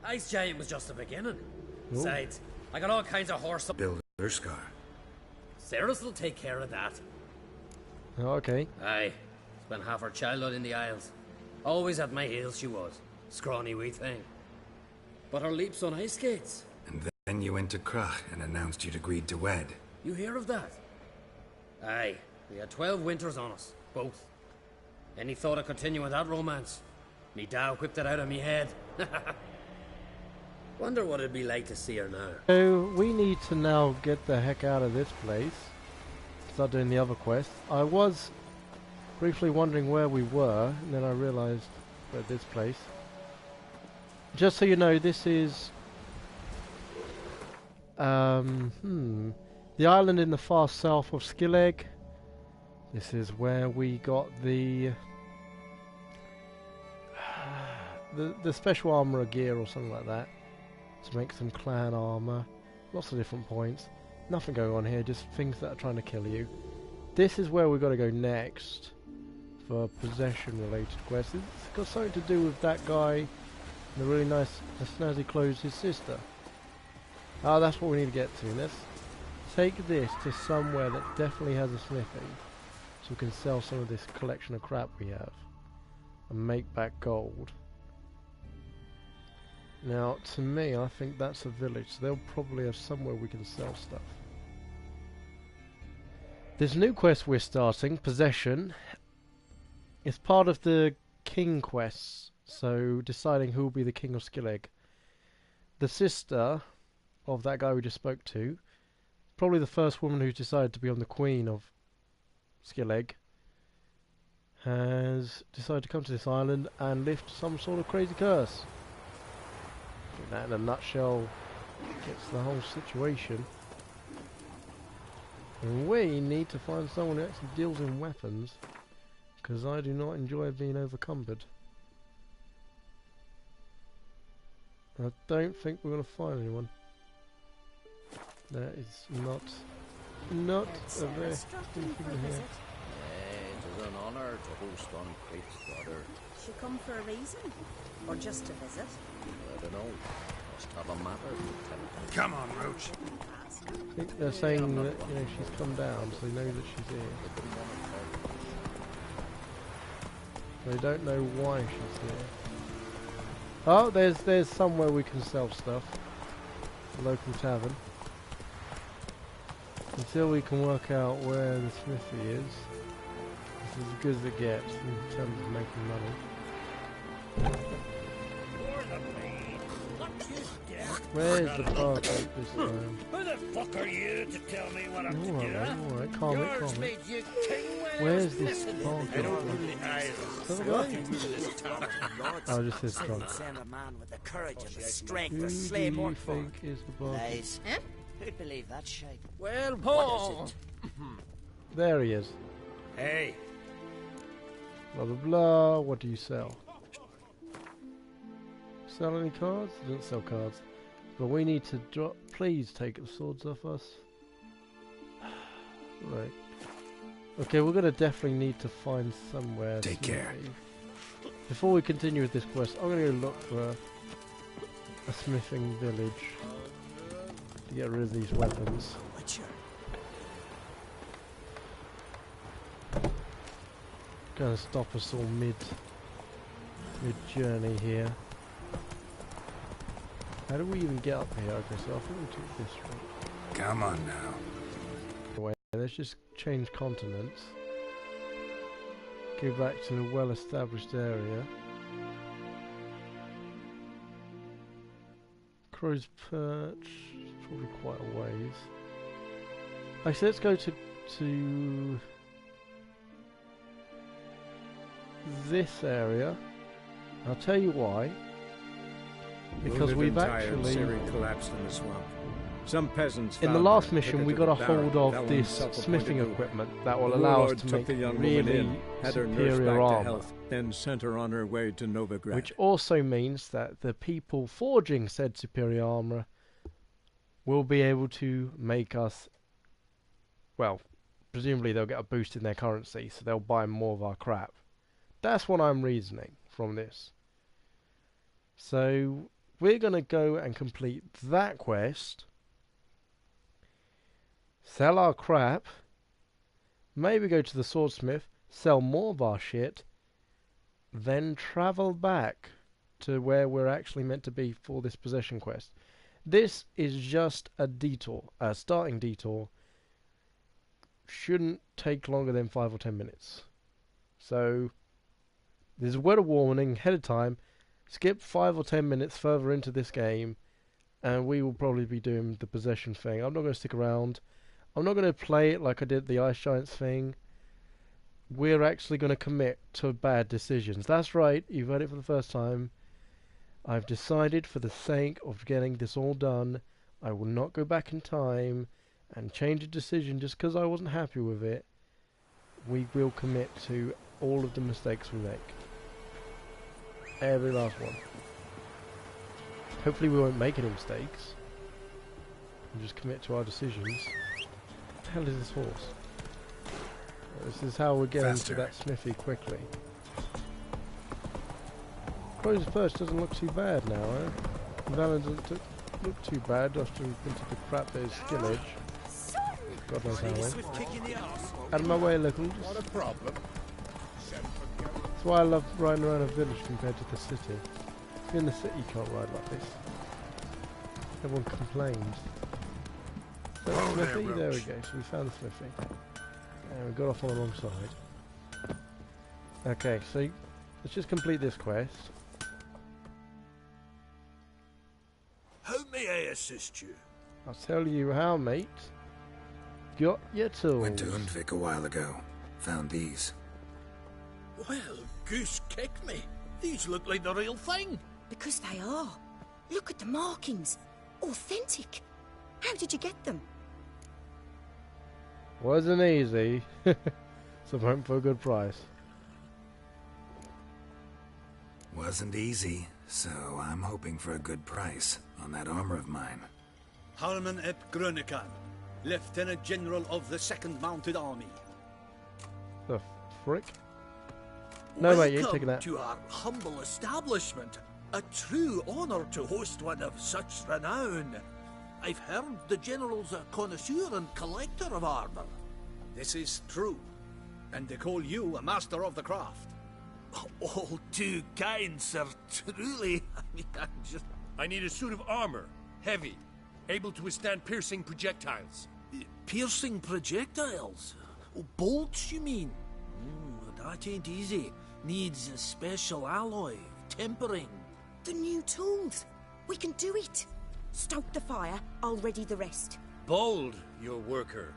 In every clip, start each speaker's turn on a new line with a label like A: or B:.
A: Ice Giant was just the beginning.
B: Ooh.
A: Besides, I got all kinds of horse...
C: Builder scar.
A: Cerys will take care of that.
B: Oh, okay.
A: Aye. Spent half her childhood in the Isles. Always at my heels she was. Scrawny wee thing. But her leaps on ice skates.
C: And then you went to Krach and announced you'd agreed to wed.
A: You hear of that? Aye. We had 12 winters on us. Both. Any thought of continuing that romance? Me Dow whipped it out of me head. Wonder what it'd be like to see her now.
B: So, we need to now get the heck out of this place. Start doing the other quest. I was briefly wondering where we were, and then I realised we're at this place. Just so you know, this is... the island in the far south of Skellidge. This is where we got the special armor gear or something like that to make some clan armor. Lots of different points. Nothing going on here, just things that are trying to kill you. This is where we've got to go next for possession related quests. It's got something to do with that guy in the really nice snazzy clothes, his sister. Ah, that's what we need to get to. Let's take this to somewhere that definitely has a smithing, so we can sell some of this collection of crap we have and make back gold. Now, to me, I think that's a village, so they'll probably have somewhere we can sell stuff. This new quest we're starting, Possession, is part of the King quests, so deciding who will be the King of Skellidge. The sister of that guy we just spoke to, probably the first woman who's decided to become the Queen of Skellidge, has decided to come to this island and lift some sort of crazy curse. I think that in a nutshell gets the whole situation. And we need to find someone who actually deals in weapons, because I do not enjoy being overcumbered. I don't think we're going to find anyone. That is not a very interesting thing here.
D: It is an honour to host on Creek's daughter.
E: She come for a reason? Or just to visit?
D: I don't know. Must have a matter to tell.
C: Come on, Roach.
B: I think they're saying that, you know, she's come down, so they know that she's here. They don't know why she's here. Oh, there's somewhere we can sell stuff. A local tavern. Until we can work out where the smithy is, this is as good as it gets in terms of making money. Where's the barcode this time?
F: Who the fuck are you to tell me what I'm to do?
B: Alright, calm it, calm it. Where's this barcode? Oh, just this trunk.
G: Send a man with the courage and the strength
B: Who
G: to
B: do
G: slay
B: you
G: more
B: think is the barcode?
G: Lies. Who'd believe that shite?
A: Well,
G: What
A: Paul.
G: is it?
B: There he is.
A: Hey.
B: Blah blah blah. What do you sell? Sell any cards? It doesn't sell cards. But we need to drop. Please take the swords off us. Right. Okay, we're gonna definitely need to find somewhere.
C: Take care.
B: Before we continue with this quest, I'm gonna go look for a smithing village to get rid of these weapons.
G: Witcher.
B: Gonna stop us all mid journey here. How do we even get up here? Okay, so I think we took this route.
C: Come on now.
B: Anyway, let's just change continents. Go back to the well-established area. Crow's Perch is probably quite a ways. Actually, let's go to this area. I'll tell you why. Because we've actually
H: collapsed in the swamp. Some peasants
B: in the last mission we got a hold of this smithing equipment that will allow us to make really superior armor,
H: then sent her on her way to Novigrad.
B: which also means that the people forging said superior armor will be able to make us, well, presumably they'll get a boost in their currency, so they'll buy more of our crap. That's what I'm reasoning from this. So we're going to go and complete that quest, sell our crap, maybe go to the swordsmith, sell more of our shit, then travel back to where we're actually meant to be for this possession quest. This is just a detour, a starting detour. Shouldn't take longer than 5 or 10 minutes. So, there's a word of warning ahead of time. Skip 5 or 10 minutes further into this game, and we will probably be doing the possession thing. I'm not going to stick around. I'm not going to play it like I did the Ice Giants thing. We're actually going to commit to bad decisions. That's right, you've heard it for the first time. I've decided, for the sake of getting this all done, I will not go back in time and change a decision just because I wasn't happy with it. We will commit to all of the mistakes we make. Every last one. Hopefully we won't make any mistakes. And just commit to our decisions. What the hell is this horse? This is how we're getting to that smithy quickly. Crow's Perch doesn't look too bad now, eh? Valen doesn't look too bad after we've been to the crap that is Skellidge. God knows how long. Out of my way, locals.
F: Not a problem.
B: That's why I love riding around a village compared to the city. If you're in the city, you can't ride like this. Everyone complains. So smithy, there we go. So we found the smithy. And we got off on the wrong side. Okay, so let's just complete this quest.
F: How may I assist you?
B: I'll tell you how, mate. Got your tools.
C: Went to Undvik a while ago. Found these.
F: Well, goose kick me. These look like the real thing.
E: Because they are. Look at the markings. Authentic. How did you get them?
B: Wasn't easy. So went for a good price.
C: Wasn't easy, so I'm hoping for a good price on that armor of mine.
F: Harman ep Grönekan, Lieutenant General of the 2nd Mounted Army.
B: The frick? No, mate, you ain't taking that.
F: Welcome to our humble establishment. A true honor to host one of such renown. I've heard the General's a connoisseur and collector of armor. This is true, and they call you a master of the craft. All too kind, sir, truly.
I: I need a suit of armor, heavy, able to withstand piercing projectiles.
F: Piercing projectiles? Oh, bolts, you mean? Ooh, that ain't easy. Needs a special alloy, tempering.
E: The new tools. We can do it. Stoke the fire, I'll ready the rest.
I: Bold, your worker.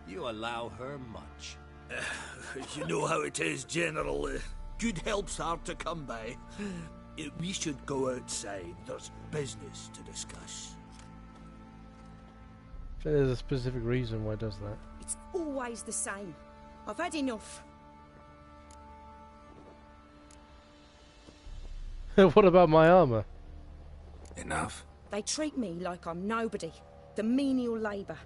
I: You allow her much.
F: You know how it is, General. Good help's hard to come by. We should go outside. There's business to discuss.
B: There's a specific reason why it does that.
E: It's always the same. I've had enough.
B: What about my armor?
C: Enough?
E: They treat me like I'm nobody. The menial labour.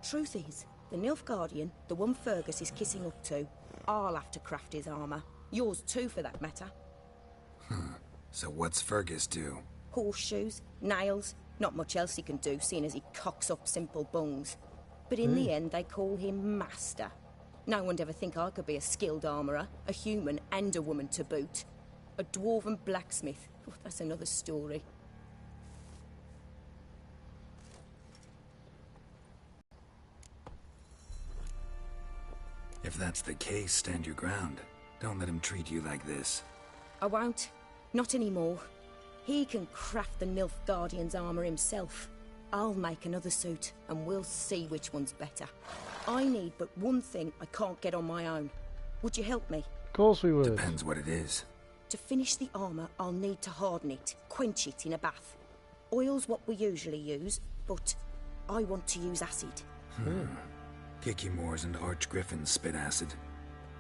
E: Truth is, the Nilfgaardian, the one Fergus is kissing up to, I'll have to craft his armour. Yours too, for that matter.
C: So what's Fergus do?
E: Horseshoes, nails, not much else he can do, seeing as he cocks up simple bungs. But in the end, they call him Master. No one'd ever think I could be a skilled armourer, a human and a woman to boot. A dwarven blacksmith. Oh, that's another story.
C: If that's the case, stand your ground. Don't let him treat you like this.
E: I won't. Not anymore. He can craft the Nilfgaardian's armour himself. I'll make another suit, and we'll see which one's better. I need but one thing I can't get on my own. Would you help me?
B: Of course we would.
C: Depends what it is.
E: To finish the armour, I'll need to harden it, quench it in a bath. Oil's what we usually use, but I want to use acid.
C: Kicky Moors and Archgriffins spit acid.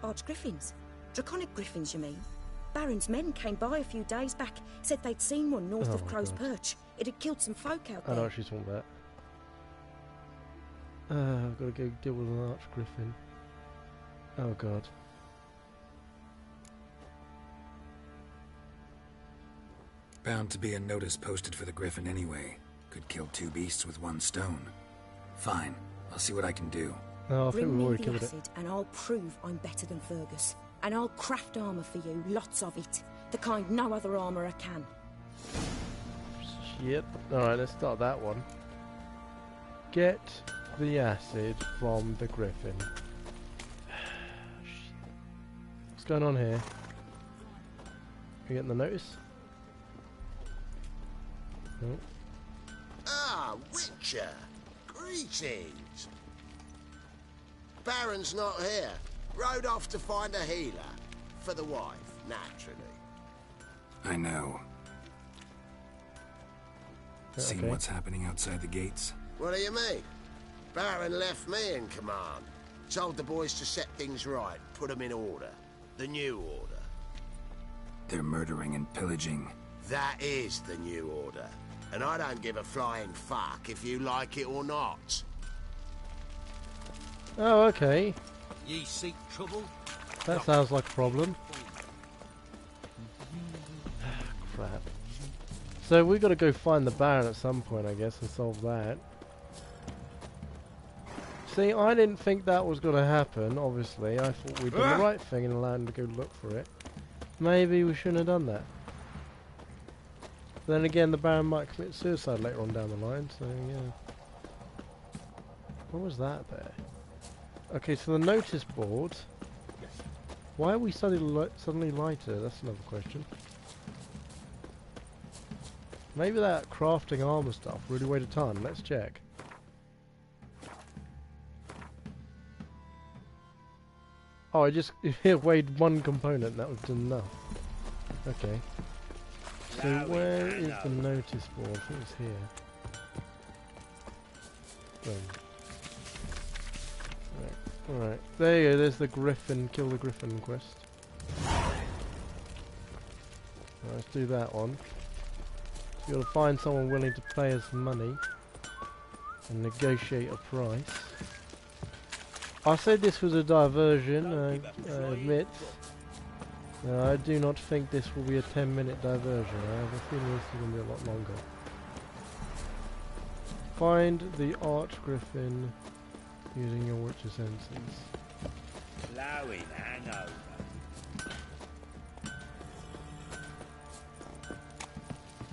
E: Archgriffins? Draconic griffins, you mean? Baron's men came by a few days back, said they'd seen one north of Crow's Perch. It had killed some folk out
B: I know
E: there.
B: what she's talking about. I've got to go deal with an Archgriffin. Oh god.
C: Bound to be a notice posted for the Griffin anyway. Could kill 2 beasts with 1 stone. Fine, I'll see what I can do.
B: No, I think
E: Bring
B: we've
E: me
B: already
E: the
B: killed it.
E: acid and I'll prove I'm better than Fergus. And I'll craft armour for you, lots of it. The kind no other armourer can.
B: Yep. Alright, let's start that one. Get the acid from the Griffin. What's going on here? You getting the notice? No.
J: Ah, Witcher! Greetings! Baron's not here. Rode off to find a healer. For the wife, naturally.
C: I know. Seen
B: Okay.
C: what's happening outside the gates?
J: What do you mean? Baron left me in command. Told the boys to set things right, put them in order. The new order.
C: They're murdering and pillaging.
J: That is the new order. And I don't give a flying fuck if you like it or not.
B: Oh, okay.
F: Ye seek trouble?
B: That sounds like a problem. Crap. So we got to go find the Baron at some point, I guess, and solve that. See, I didn't think that was going to happen, obviously. I thought we'd done the right thing and allowed him to go look for it. Maybe we shouldn't have done that. Then again, the Baron might commit suicide later on down the line, so yeah. What was that there? Okay, so the notice board. Why are we suddenly lighter? That's another question. Maybe that crafting armor stuff really weighed a ton. Let's check. Oh, it weighed 1 component. That was enough. Okay. So where is the notice board? I think it's here. Alright. There you go. There's the Griffin. Kill the Griffin quest. Let's do that one. So you got to find someone willing to pay us money and negotiate a price. I said this was a diversion, I admit. I do not think this will be a 10-minute diversion. I have a feeling this is going to be a lot longer. Find the Archgriffin using your Witcher senses.
D: Blowing hangover.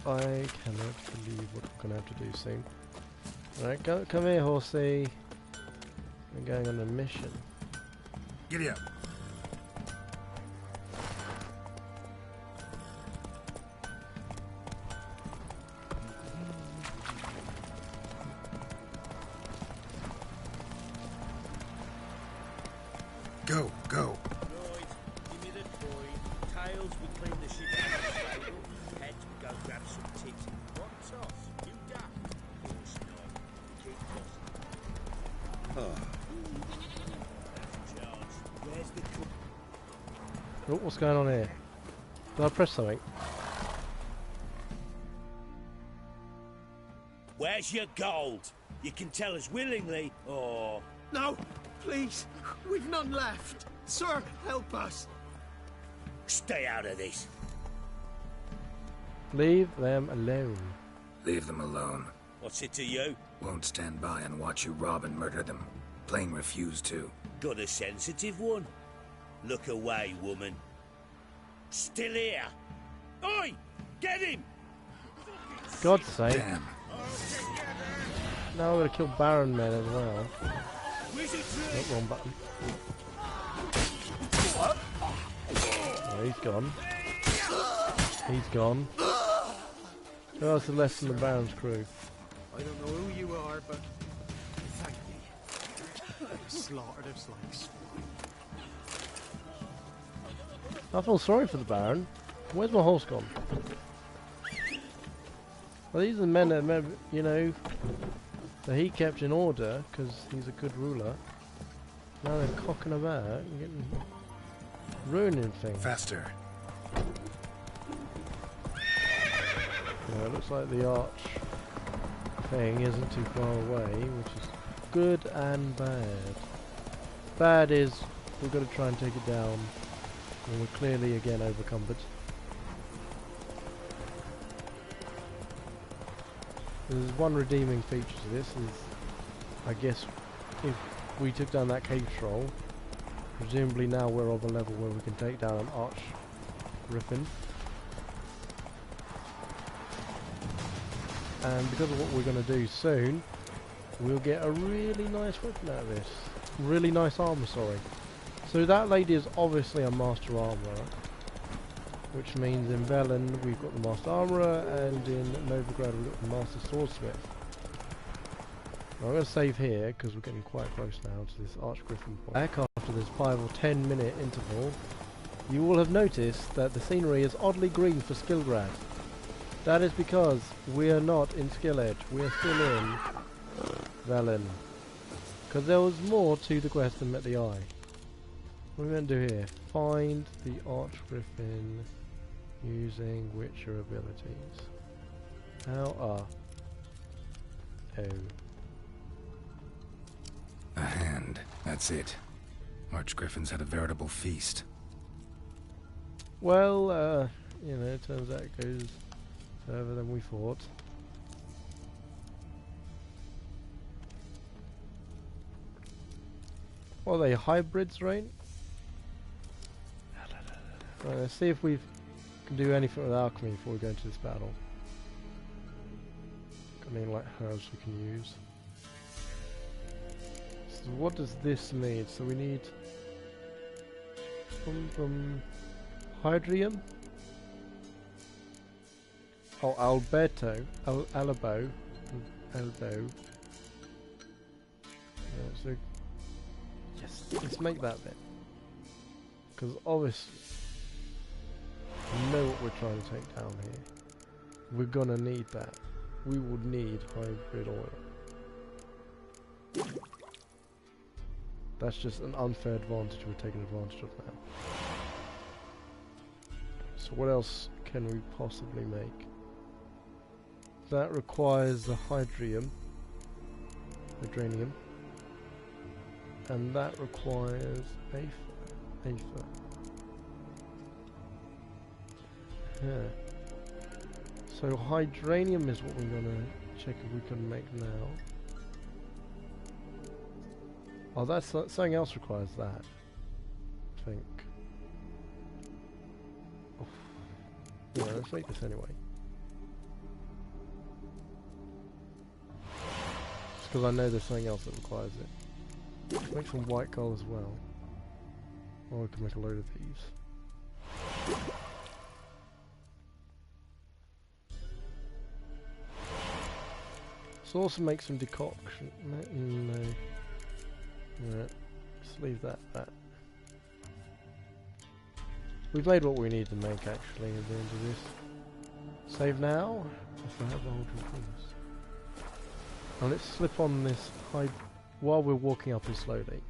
B: I cannot believe what we're going to have to do soon. Alright, come here, horsey. We're going on a mission.
C: Giddy up. Go, go.
D: Right, give me the coin. Tails, we clean the shit out of the stable. Heads, we go grab some tits. What toss? You daft. Of course not. Keep tossing. Where's the cook?
B: Oh, what's going on here? Did I press something?
D: Where's your gold? You can tell us willingly, or...
F: No, please. We've none left. Sir, help us.
D: Stay out of this.
B: Leave them alone.
C: Leave them alone.
D: What's it to you?
C: Won't stand by and watch you rob and murder them. Plain refuse to.
D: Got a sensitive one? Look away, woman. Still here. Oi! Get him!
B: God's sake.
C: Damn.
B: Now we're going to kill Baron men as well.
D: Where's it
B: Oh, wrong button. Oh, he's gone. He's gone. Who else is left in the Baron's crew?
F: I don't know who you are, but thank you. Slaughtered us like swine.
B: I feel sorry for the Baron. Where's my horse gone? Well, these are the men that, you know, that he kept in order because he's a good ruler. Now they're cocking about and getting ruining things.
C: Faster.
B: Yeah, it looks like the arch thing isn't too far away, which is good and bad. Bad is we've got to try and take it down, and we're clearly again overcumbered. There's one redeeming feature to this is, I guess, if we took down that cave troll, presumably now we're of a level where we can take down an arch griffin. And because of what we're going to do soon, we'll get a really nice weapon out of this. Really nice armour, sorry. So that lady is obviously a master armourer, which means in Velen we've got the master armourer, and in Novigrad we've got the master swordsmith. Now I'm going to save here because we're getting quite close now to this archgriffin point. Back after this 5 or 10 minute interval, you will have noticed that the scenery is oddly green for Skellidge. That is because we are not in Skellidge, we are still in Velen. Because there was more to the quest than met the eye. What are we going to do here? Find the archgriffin using Witcher abilities. How are... Oh.
C: A hand. That's it. Archgriffins had a veritable feast.
B: Well, you know, it turns out it goes further than we thought. What are they, hybrids, right? Right, let's see if we can do anything with alchemy before we go into this battle. I mean, like herbs we can use. So what does this need? So we need hydrium. Oh, Alberto, Albo. So yes, let's make that bit. Because obviously, we know what we're trying to take down here. We're gonna need that. We would need hybrid oil. That's just an unfair advantage we're taking advantage of now. So what else can we possibly make? That requires the hydranium, and that requires aether. Yeah. So hydranium is what we're gonna check if we can make now. Oh, that's something else requires that, I think. Oh. Yeah, let's make this anyway. Just because I know there's something else that requires it. Let's make some white coal as well. Or we can make a load of these. Let's also make some decoction. No. Right, let's leave that. We've made what we need to make actually at the end of this. Save now. If I have the whole things. Now let's slip on this while we're walking up it slowly.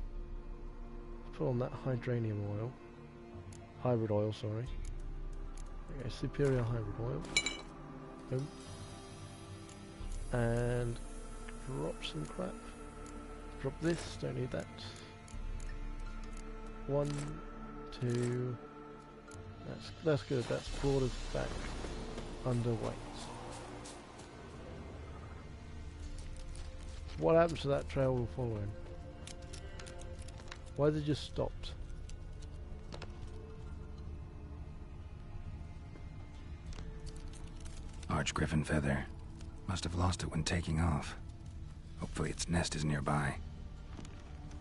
B: Put on that hydranium oil. Hybrid oil, sorry. Okay, superior hybrid oil. Boom. And drop some crap. Drop this, don't need that. 1, 2. That's good, that's brought us back underweight. What happened to that trail we're following? Why has it just stopped?
C: Archgriffin feather. Must have lost it when taking off. Hopefully its nest is nearby.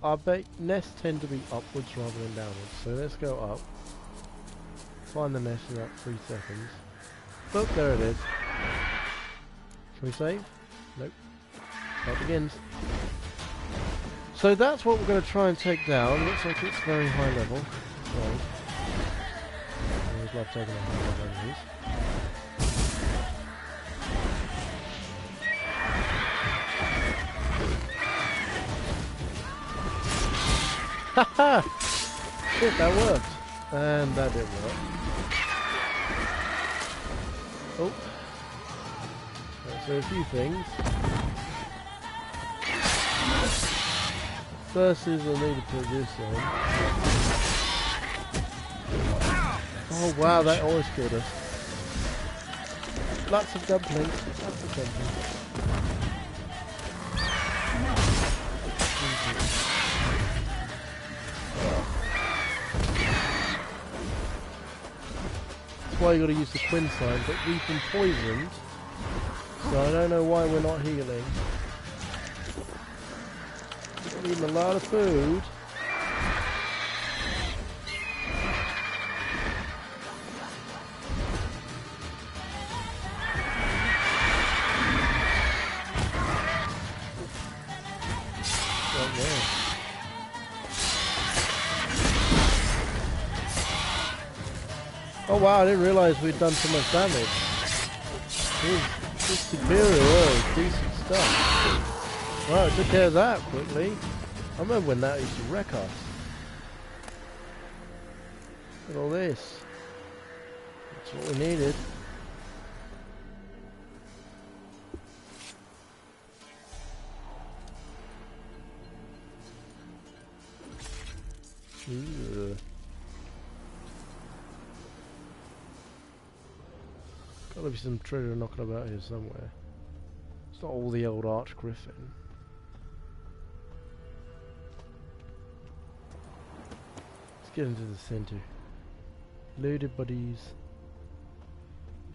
B: I bet nests tend to be upwards rather than downwards, so let's go up. Find the nest in about 3 seconds. Oh, there it is. Can we save? Nope. That begins. So that's what we're going to try and take down. Looks like it's very high level. Right. I always love taking on high level enemies. Haha! Shit, that worked. And that didn't work. Oh. Right, so a few things. First is I need to put this in. Oh wow, that always killed us. Lots of dumplings. Lots of dumplings. why you got to use the quinine, but we've been poisoned. So I don't know why we're not healing. We're eating a lot of food. Right there. Oh wow, I didn't realise we'd done so much damage. This superior oil, decent stuff. Wow, it took care of that quickly. I remember when that used to wreck us. Look at all this. That's what we needed. Ugh. Gotta be some treasure knocking about here somewhere. It's not all the old Arch Griffin. Let's get into the center. Loaded buddies.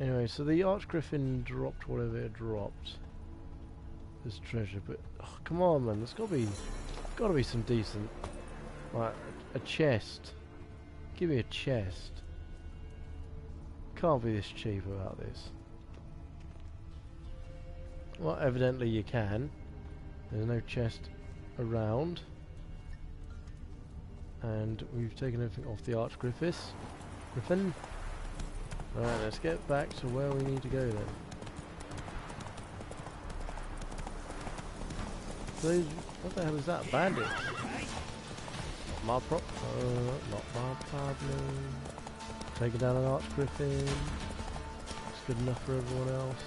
B: Anyway, so the Arch Griffin dropped whatever it dropped. This treasure, but oh, come on, man! There's gotta be some decent, like a chest. Give me a chest. Can't be this cheap about this. Well, evidently you can. There's no chest around. And we've taken everything off the Arch Griffin. Right, let's get back to where we need to go then. Those, what the hell is that? Bandit? Not my problem. Taking down an Arch Griffin. It's good enough for everyone else.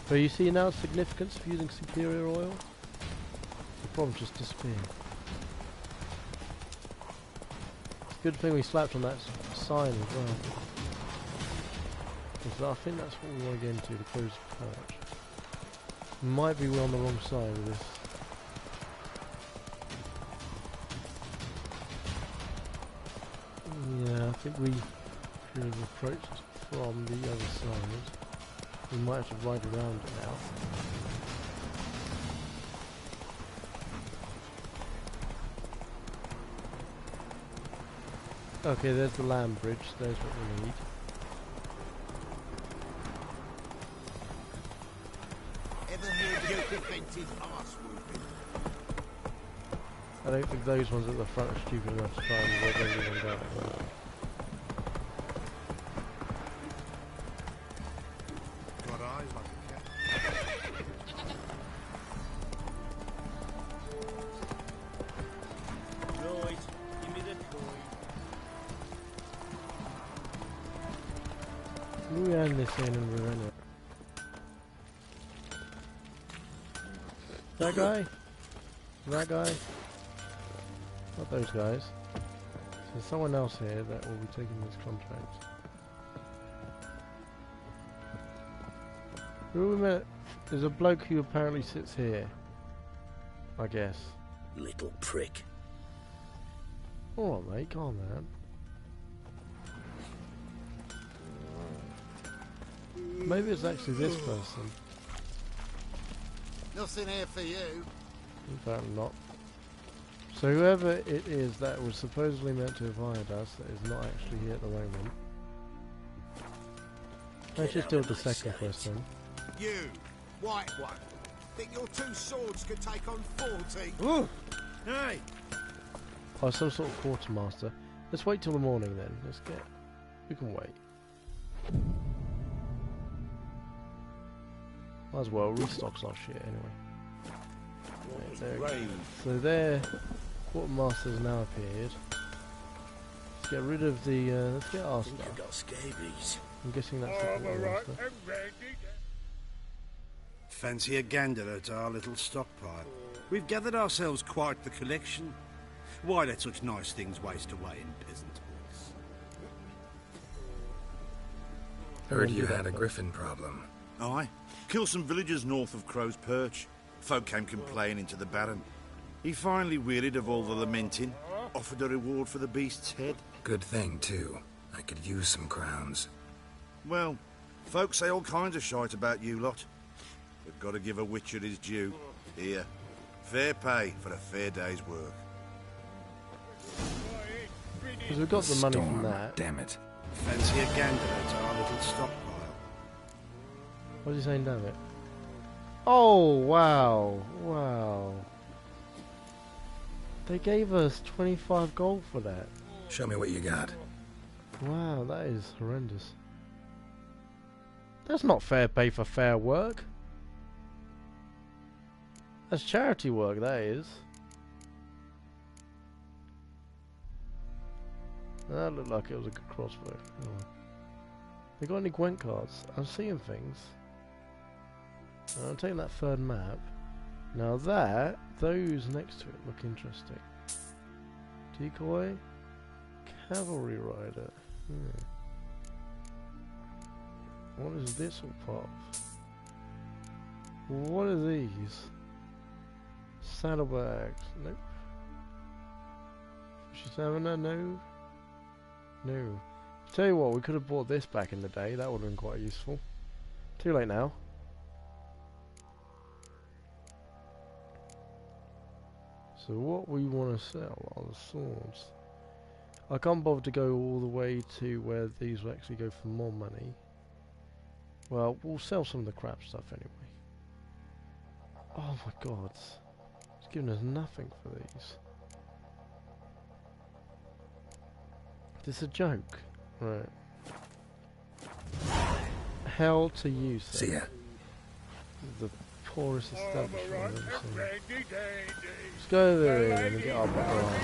B: So you see now significance of using superior oil? The problem just disappeared. It's a good thing we slapped on that sign as well. Because I think that's what we want to get into, the crow's perch. Might be we're on the wrong side of this. Yeah, I think we should have approached from the other side. We might have to ride around it now. Okay, there's the land bridge. There's what we need.
J: Ever heard of preventive arse whooping?
B: I don't think those ones at the front are stupid enough to try and walk everyone down.
J: Got eyes like a cat.
D: Right, give me the coin.
B: We end this in and ruin it. That guy? That guy? Not those guys. So there's someone else here that will be taking this contract. Who we met? There's a bloke who apparently sits here. I guess.
F: Little prick.
B: Alright mate, calm down. Maybe it's actually this person.
J: Nothing here for you.
B: Apparently not. So whoever it is that was supposedly meant to have hired us, that is not actually here at the moment. Let's just deal with the second person.
J: You, white one. Think your two swords could take on 40?
F: Ooh! Hey!
B: Oh, some sort of quartermaster. Let's wait till the morning then. Let's get... We can wait. Might as well restock our shit anyway. There. So there, quartermaster's now appeared. Let's get rid of the. Let's get our stuff.
F: I got scabies.
B: I'm guessing that's the quartermaster.
K: Fancy a gander at our little stockpile. We've gathered ourselves quite the collection. Why let such nice things waste away in peasant halls?
C: Heard you had a griffin problem.
K: Aye. Killed some villagers north of Crow's Perch. Folk came complaining to the Baron. He finally wearied of all the lamenting, offered a reward for the beast's head.
C: Good thing, too. I could use some crowns.
K: Well, folks say all kinds of shite about you lot. But gotta give a witcher his due. Here, fair pay for a fair day's work.
B: Because we've got the money from that.
C: Damn it.
K: Fancy a gander at our little stockpile.
B: What are you saying, damn it? Oh, wow. Wow. They gave us 25 gold for that.
C: Show me what you got.
B: Wow, that is horrendous. That's not fair pay for fair work. That's charity work, that is. That looked like it was a good crossbow. Oh. They got any Gwent cards? I'm seeing things. I'm taking that third map. Now that, those next to it look interesting. Decoy, Cavalry Rider. What is this all part of? What are these? Saddlebags. Nope. Stamina? No. No. Tell you what, we could have bought this back in the day. That would have been quite useful. Too late now. So what we want to sell are the swords. I can't bother to go all the way to where these will actually go for more money. Well, we'll sell some of the crap stuff anyway. Oh my god. It's giving us nothing for these. This is a joke. Right. Hell to use.
C: See ya.
B: The poorest establishment I've ever seen. Let's go there and get our butter on.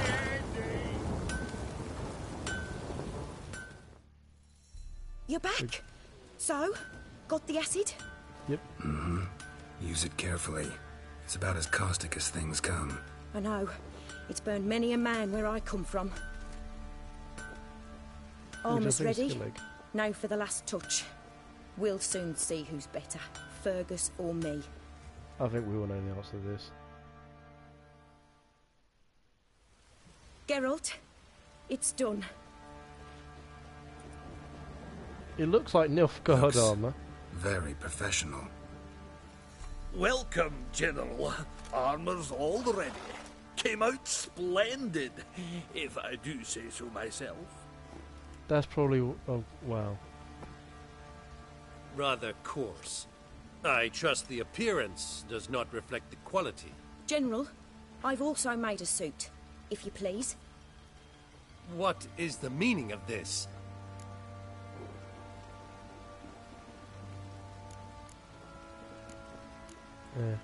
E: You're back? So? Got the acid?
B: Yep.
C: Mm-hmm. Use it carefully. It's about as caustic as things come.
E: I know. It's burned many a man where I come from. Armour's ready. Now for the last touch. We'll soon see who's better, Fergus or me.
B: I think we all know the answer to this.
E: Geralt, it's done.
B: It looks like Nilfgaard armour.
C: Very professional.
F: Welcome, General. Armour's all ready. Came out splendid, if I do say so myself.
B: That's probably... oh, wow.
I: Rather coarse. I trust the appearance does not reflect the quality.
E: General, I've also made a suit, if you please.
I: What is the meaning of this?
B: Yeah.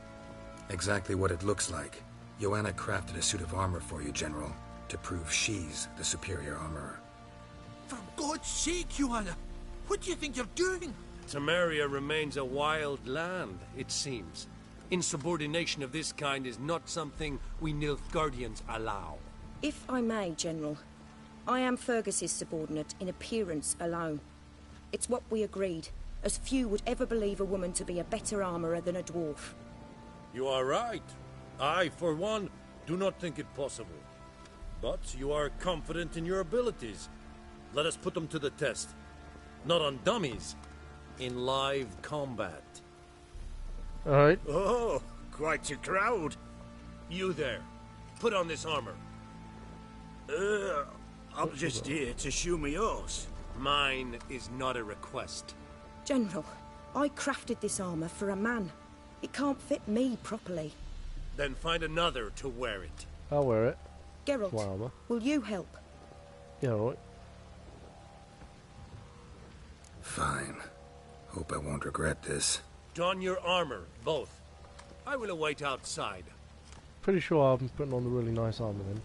C: Exactly what it looks like. Joanna crafted a suit of armor for you, General, to prove she's the superior armorer.
F: For God's sake, Joanna, what do you think you're doing?
I: Temeria remains a wild land, it seems. Insubordination of this kind is not something we Nilfgaardians allow.
E: If I may, General, I am Fergus's subordinate in appearance alone. It's what we agreed, as few would ever believe a woman to be a better armourer than a dwarf.
I: You are right. I, for one, do not think it possible. But you are confident in your abilities. Let us put them to the test. Not on dummies, in live combat.
B: Alright.
D: Oh, quite a crowd.
I: You there, put on this armor.
D: I'm just here to show me yours.
I: Mine is not a request.
E: General, I crafted this armour for a man. It can't fit me properly.
I: Then find another to wear it.
B: I'll wear it.
E: Geralt,
B: armor.
E: will you help?
B: Yeah, alright.
C: Fine. Hope I won't regret this.
I: Don your armor, both. I will await outside.
B: Pretty sure I'm putting on the really nice armor then.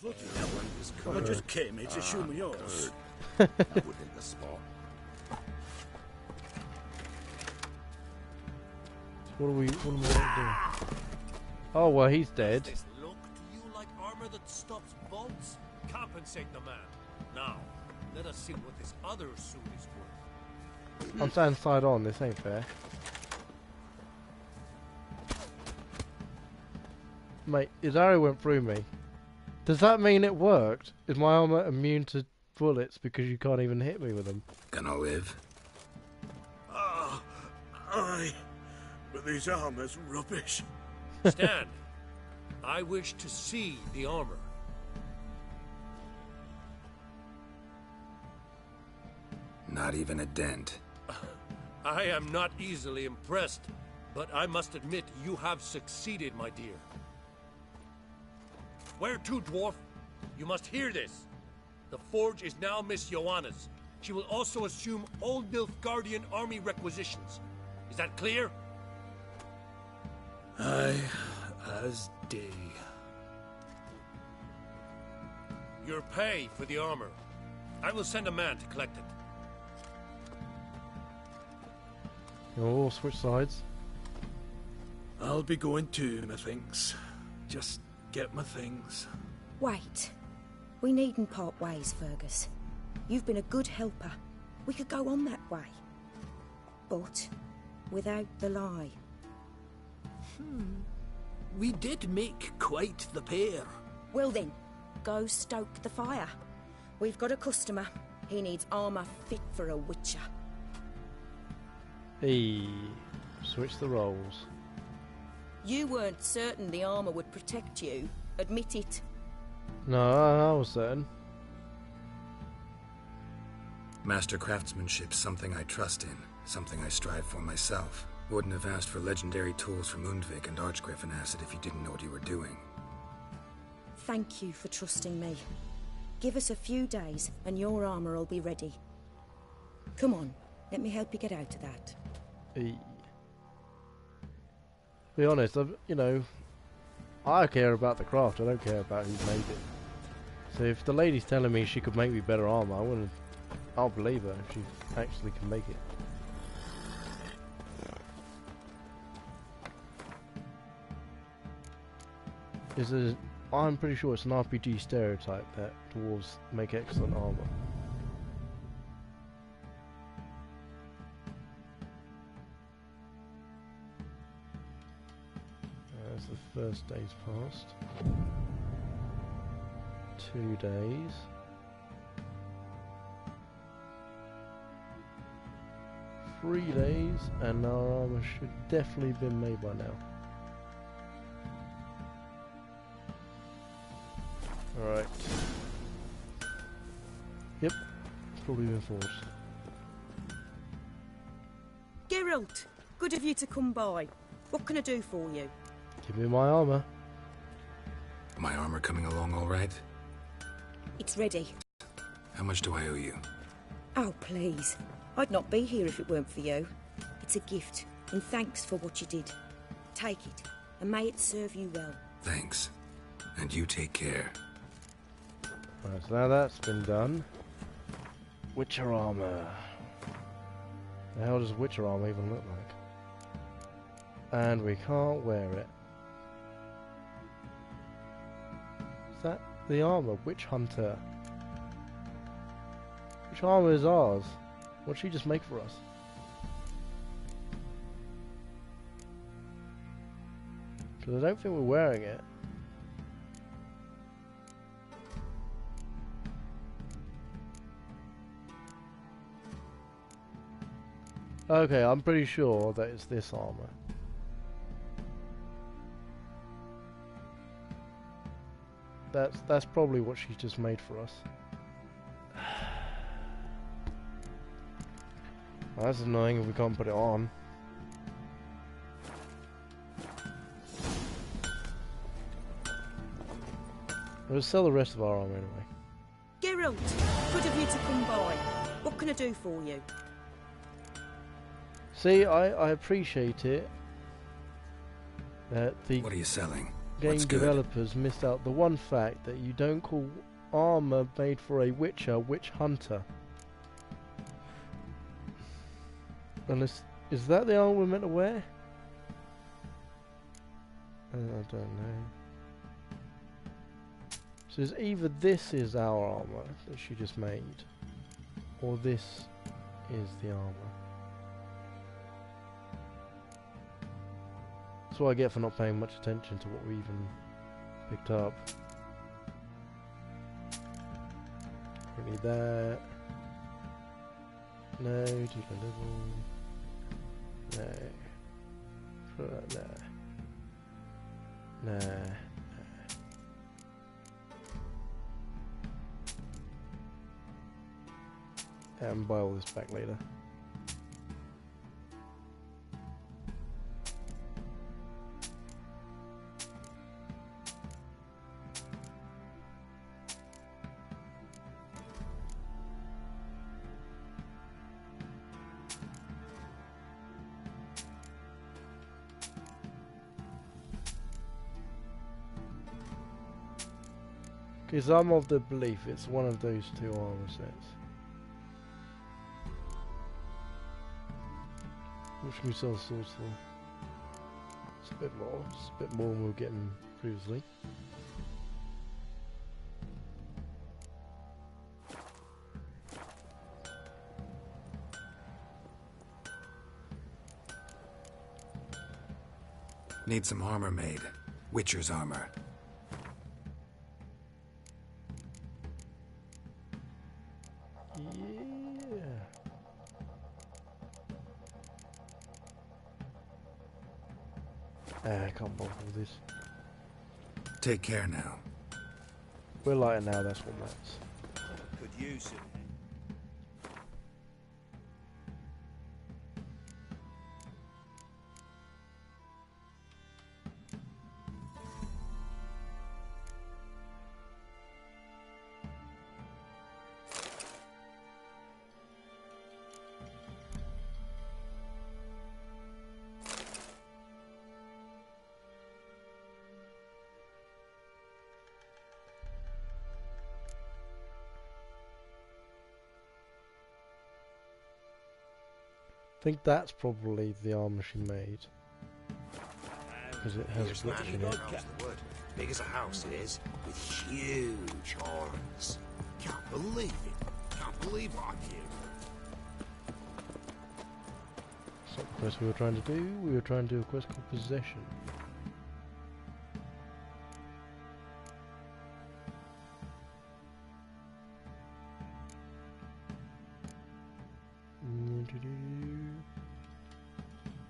D: Bloody hell, I just came here to show me yours.
J: Within the spot.
B: What are we going to do? Oh, well, he's dead.
I: Does this look to you like armor that stops bolts? Compensate the man. Now, let us see what this other suit is worth.
B: I'm standing side on, this ain't fair. Mate, his arrow went through me. Does that mean it worked? Is my armor immune to bullets because you can't even hit me with them?
C: Gonna live?
F: Aye. But these armor's rubbish.
I: Stand. I wish to see the armor.
C: Not even a dent.
I: I am not easily impressed, but I must admit you have succeeded, my dear. Where to, dwarf? You must hear this. The forge is now Miss Joanna's. She will also assume Old Nilfgaardian army requisitions. Is that clear?
F: Aye, as day.
I: Your pay for the armor. I will send a man to collect it.
B: You'll all switch sides.
F: I'll be going too, methinks. Just get my things.
E: Wait. We needn't part ways, Fergus. You've been a good helper. We could go on that way. But without the lie.
F: We did make quite the pair.
E: Well then, go stoke the fire. We've got a customer. He needs armour fit for a witcher.
B: Hey, switch the roles.
E: You weren't certain the armour would protect you. Admit it.
B: No, I was certain.
C: Master craftsmanship's something I trust in, something I strive for myself. Wouldn't have asked for legendary tools from Undvik and Archgriffin Acid if you didn't know what you were doing.
E: Thank you for trusting me. Give us a few days and your armour will be ready. Come on, let me help you get out of that.
B: Hey. Be honest, I care about the craft, I don't care about who made it. So if the lady's telling me she could make me better armour, I'll believe her if she actually can make it. I'm pretty sure it's an RPG stereotype that dwarves make excellent armour. As the first day's passed. 2 days. 3 days, and our armour should definitely have been made by now. Alright. Yep, it's probably been forged.
E: Geralt, good of you to come by. What can I do for you?
B: Give me my armour.
C: My armor coming along all right?
E: It's ready.
C: How much do I owe you?
E: Oh, please. I'd not be here if it weren't for you. It's a gift, in thanks for what you did. Take it, and may it serve you well.
C: Thanks. And you take care.
B: Right, so now that's been done. Witcher armour. The hell does Witcher armour even look like? And we can't wear it. Is that the armour? Witch Hunter. Which armour is ours? What did she just make for us? Because I don't think we're wearing it. Okay, I'm pretty sure that it's this armor. That's probably what she just made for us. Well, that's annoying if we can't put it on. We'll sell the rest of our armor anyway.
E: Geralt, good of you to come by. What can I do for you?
B: See, I appreciate it that the
C: What are you selling?
B: game
C: What's good?
B: developers missed out the one fact that you don't call armor made for a witcher witch hunter. Unless, is that the armor we're meant to wear? I don't know. So it's either this is our armor that she just made, or this is the armor. That's what I get for not paying much attention to what we even Picked up. Don't need that. No, do the level. No. Put that there. Nah. And buy all this back later. Because I'm of the belief it's one of those two armor sets. Which we sell swords for. It's a bit more. It's a bit more than we were getting previously.
C: Need some armor made. Witcher's armor. I can't bother with this. Take care now.
B: We're lighter now, that's what matters.
D: Could use it.
B: I think that's probably the armor she made. Because it has
J: Here's
B: glitch
J: man
B: in
J: who
B: it.
J: knows the wood. Big as a house it is, with huge horns. Can't believe it. Can't believe what I'm hearing.
B: That's not the quest we were trying to do. We were trying to do a quest called Possession.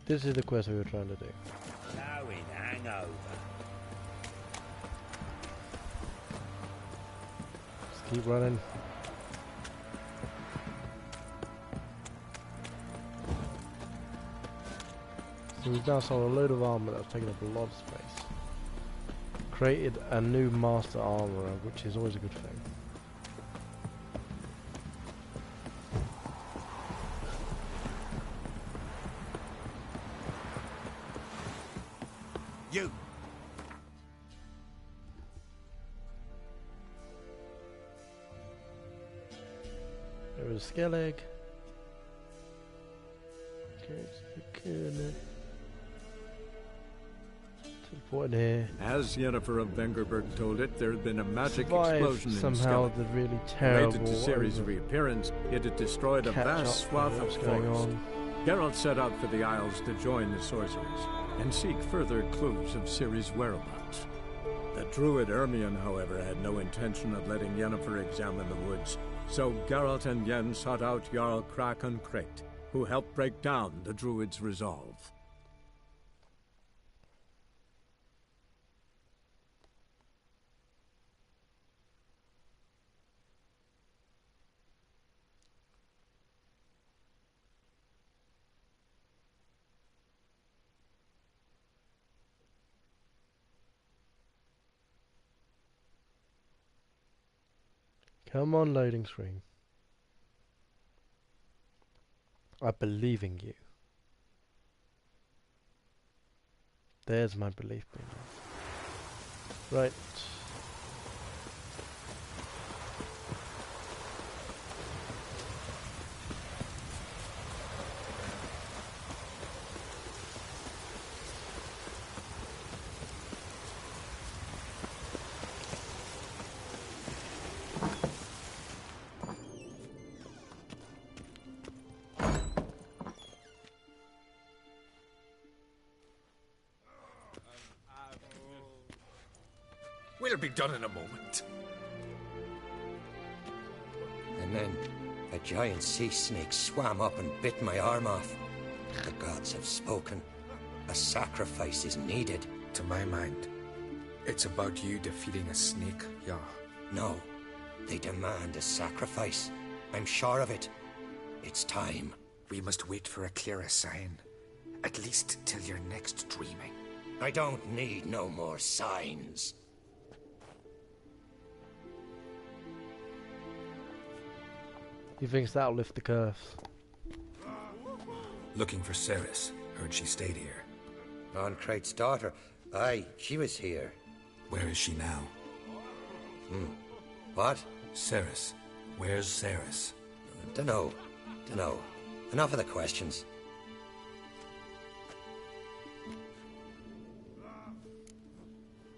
B: This is the quest we were trying to do.
D: Going hangover.
B: Just keep running. So we've now sold a load of armor that's taken up a lot of space. Created a new master armorer, which is always a good thing.
J: You!
B: There was Skellidge. Teleported here.
H: As Yennefer of Vengerberg told it, there had been a magic
B: Survived
H: explosion in
B: somehow
H: Skellidge.
B: the really terrible
H: Related to Ciri's reappearance, it had destroyed a vast swath of
B: what's going
H: forest.
B: on.
H: Geralt set out for the Isles to join the sorcerers and seek further clues of Ciri's whereabouts. The druid Ermion, however, had no intention of letting Yennefer examine the woods, so Geralt and Yen sought out Jarl Krakon Krekt, who helped break down the druid's resolve.
B: Come on, loading screen. I believe in you. There's my belief being used. Right.
L: We'll be done in a moment.
M: And then a giant sea snake swam up and bit my arm off. The gods have spoken. A sacrifice is needed.
C: To my mind, it's about you defeating a snake, yeah.
M: No, they demand a sacrifice. I'm sure of it. It's time.
C: We must wait for a clearer sign. At least till your next dreaming.
M: I don't need no more signs.
B: He thinks that'll lift the curse.
C: Looking for Ceres. Heard she stayed here.
M: Loncrate's daughter. Aye, she was here.
C: Where is she now?
M: What?
C: Ceres. Where's Ceres?
M: Dunno. Enough of the questions.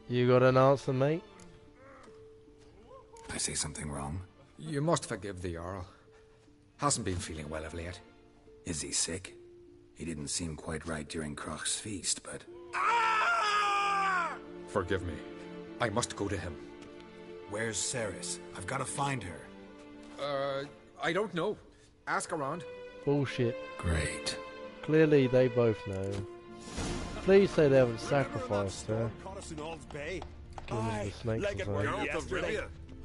B: You got an answer, mate?
C: I say something wrong?
L: You must forgive the Jarl. Hasn't been feeling well of late.
C: Is he sick? He didn't seem quite right during Kroch's feast, but...
L: Forgive me. I must go to him.
C: Where's Ceres? I've got to find her.
L: I don't know. Ask around.
B: Bullshit.
C: Great.
B: Clearly they both know. Please say they haven't sacrificed her. Killing the snakes or something.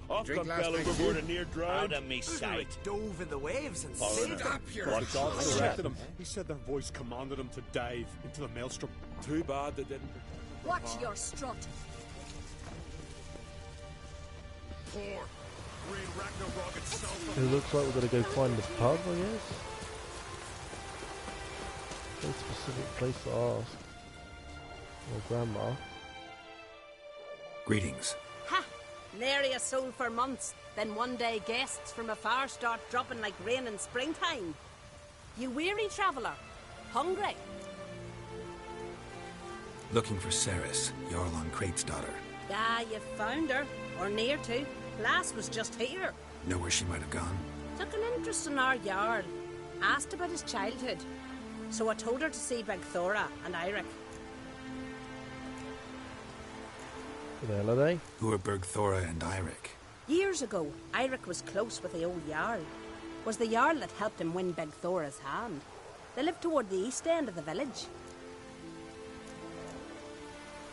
D: Off the fell overboard and near drowned.
G: Out of me sight.
F: Dove in the waves and
D: Stop
F: your
N: He said their voice commanded him to dive into the maelstrom.
D: Too bad they didn't.
E: Watch your strut.
B: It looks like we're gonna go find the pub, I guess. No specific place to ask. Or grandma.
C: Greetings.
O: Ha! Nary a soul for months. Then one day guests from afar start dropping like rain in springtime. You weary traveller? Hungry?
C: Looking for Ceres, Jarl Loncrate's daughter.
O: Ah, you found her. Or near to. Lass was just here.
C: Know where she might have gone?
O: Took an interest in our Jarl. Asked about his childhood. So I told her to see Begthora and Eirik.
B: Who the hell are they?
C: Who are Bergthora and Eirik?
O: Years ago, Eirik was close with the old Jarl. Was the Jarl that helped him win Begthora's hand. They lived toward the east end of the village.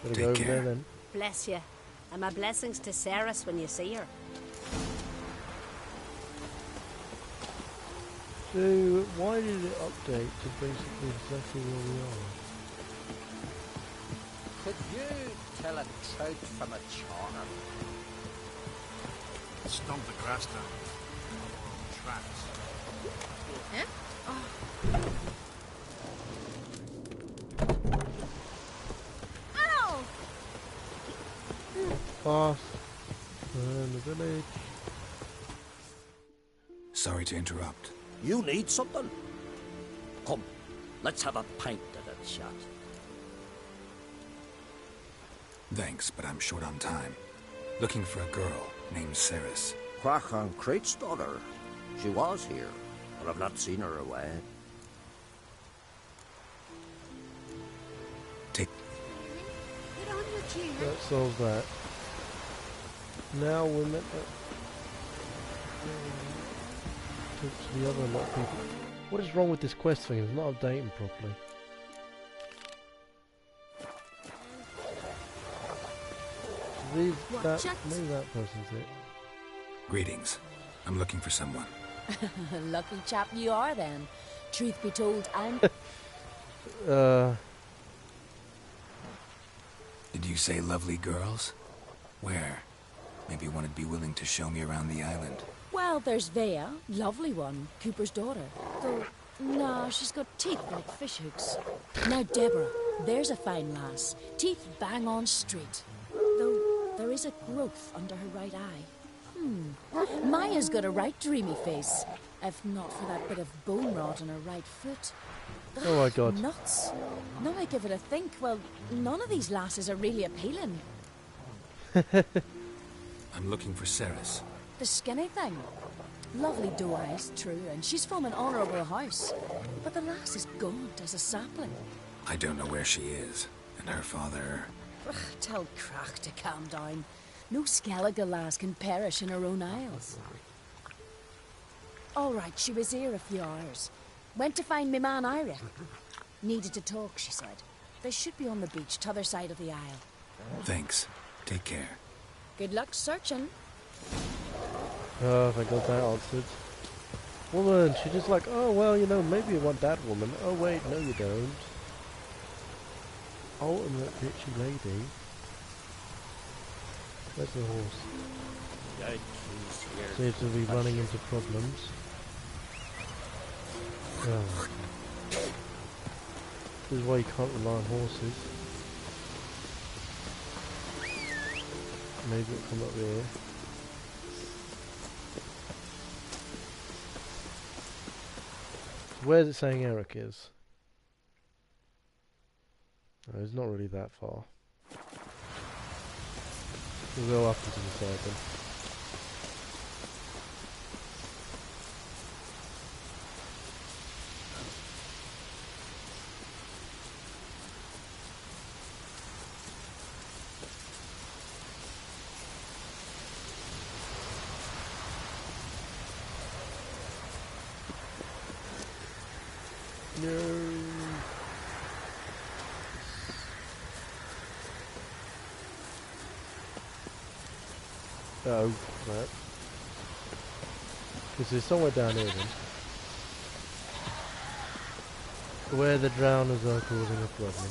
B: Better go over there then.
O: Bless you. And my blessings to Ceres when you see her.
B: So, why did it update to basically exactly where we are?
G: Could you tell a trout from a charmer?
K: Stomp the grass down. Tracks.
E: Huh? Oh.
B: Ow! Fast. In the village.
C: Sorry to interrupt.
G: You need something? Come, let's have a pint at a chat.
C: Thanks, but I'm short on time. Looking for a girl named Ceres.
G: Loncrate's daughter. She was here, but I've not seen her away.
C: Take...
E: Get on your chair.
B: That solves that. Now we're meant to... talk to the other lot of people. What is wrong with this quest thing? It's not updating properly. Maybe that person's it.
C: Greetings. I'm looking for someone.
P: Lucky chap you are then. Truth be told, I'm...
C: Did you say lovely girls? Where? Maybe one would be willing to show me around the island.
P: Well, there's Vea, lovely one, Cooper's daughter. Though, no, she's got teeth like fish hooks. Now, Deborah, there's a fine lass. Teeth bang on straight. Though, there is a growth under her right eye. Maya's got a right dreamy face. If not for that bit of bone rot on her right foot.
B: Oh my god.
P: Nuts. Now I give it a think, well, none of these lasses are really appealing.
C: I'm looking for Ceres.
P: The skinny thing. Lovely doe eyes, true, and she's from an honourable house. But the lass is gaunt as a sapling.
C: I don't know where she is, and her father...
O: Ugh, tell Crach to calm down.
P: No Skellidge lass can perish in her own isles. All right, she was here a few hours. Went to find me man Ira. Needed to talk, she said. They should be on the beach, t'other side of the isle.
C: Thanks. Take care.
P: Good luck searching.
B: Oh, thank God that answered. Woman, she's just like, oh, well, you know, maybe you want that woman. Oh, wait, no you don't. Ultimate bitchy lady. Where's the horse? Seems to be running into problems. Oh. This is why you can't rely on horses. Maybe it'll come up here. Where's it saying Eric is? Oh, it's not really that far. We'll go up into the side then. No. Oh, right. This is somewhere down here then. Where the drowners are causing a problem.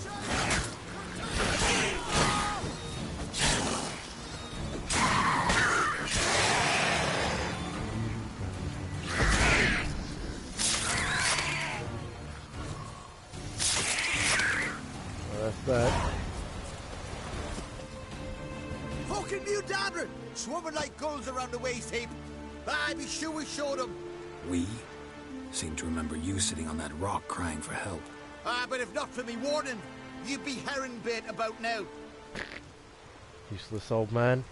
B: That.
F: Fucking new dabber! Swarming like gulls around the waste heap. I'd be sure we showed them.
C: We? Seem to remember you sitting on that rock crying for help.
F: But if not for me warning, you'd be herring bait about now.
B: Useless old man.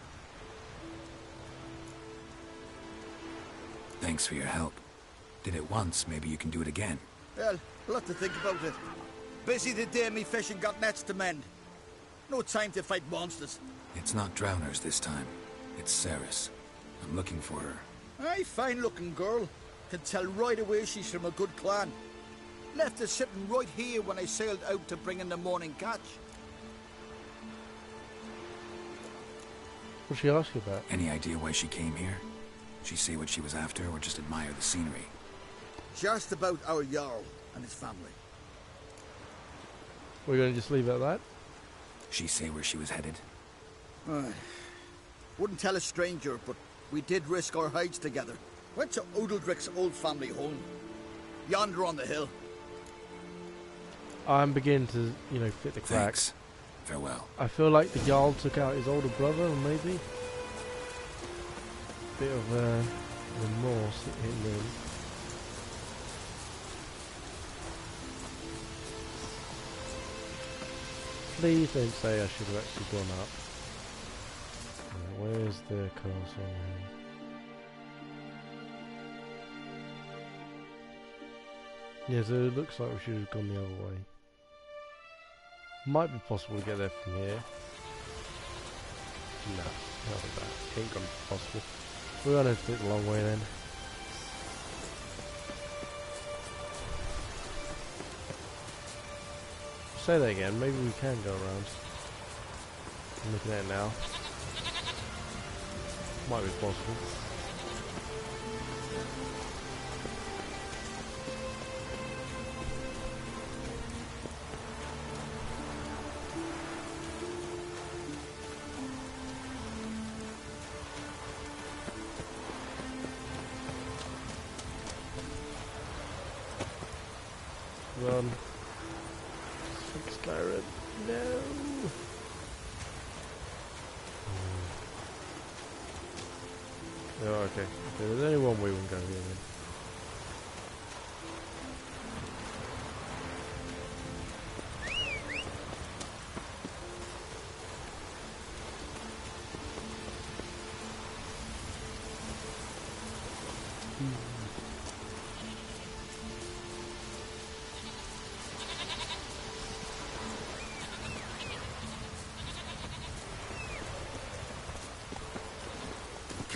C: Thanks for your help. Did it once, maybe you can do it again.
F: Well, I'll have to think about it. Busy the day me fishing got nets to mend. No time to fight monsters.
C: It's not drowners this time. It's Ceres. I'm looking for her.
F: Aye, fine-looking girl. Can tell right away she's from a good clan. Left her sitting right here when I sailed out to bring in the morning catch.
B: What'd she ask you about?
C: Any idea why she came here? She say what she was after, or just admire the scenery?
F: She asked about our Jarl and his family.
B: We're going to just leave it at that?
C: She say where she was headed?
F: Wouldn't tell a stranger, but we did risk our hides together. Went to Odeldrick's old family home. Yonder on the hill.
B: I'm beginning to, you know, fit the cracks.
C: Thanks. Farewell.
B: I feel like the Jarl took out his older brother, maybe? Bit of remorse hitting him. Please don't say I should have actually gone up. Where's the castle? Yeah, so it looks like we should have gone the other way. Might be possible to get there from here. No, not like that. Ain't gonna be possible. We're gonna have to take the long way then. Say that again, maybe we can go around. I'm looking at it now. Might be possible. Run. Skyrim. No. Oh, okay. There's only one way we can go here then.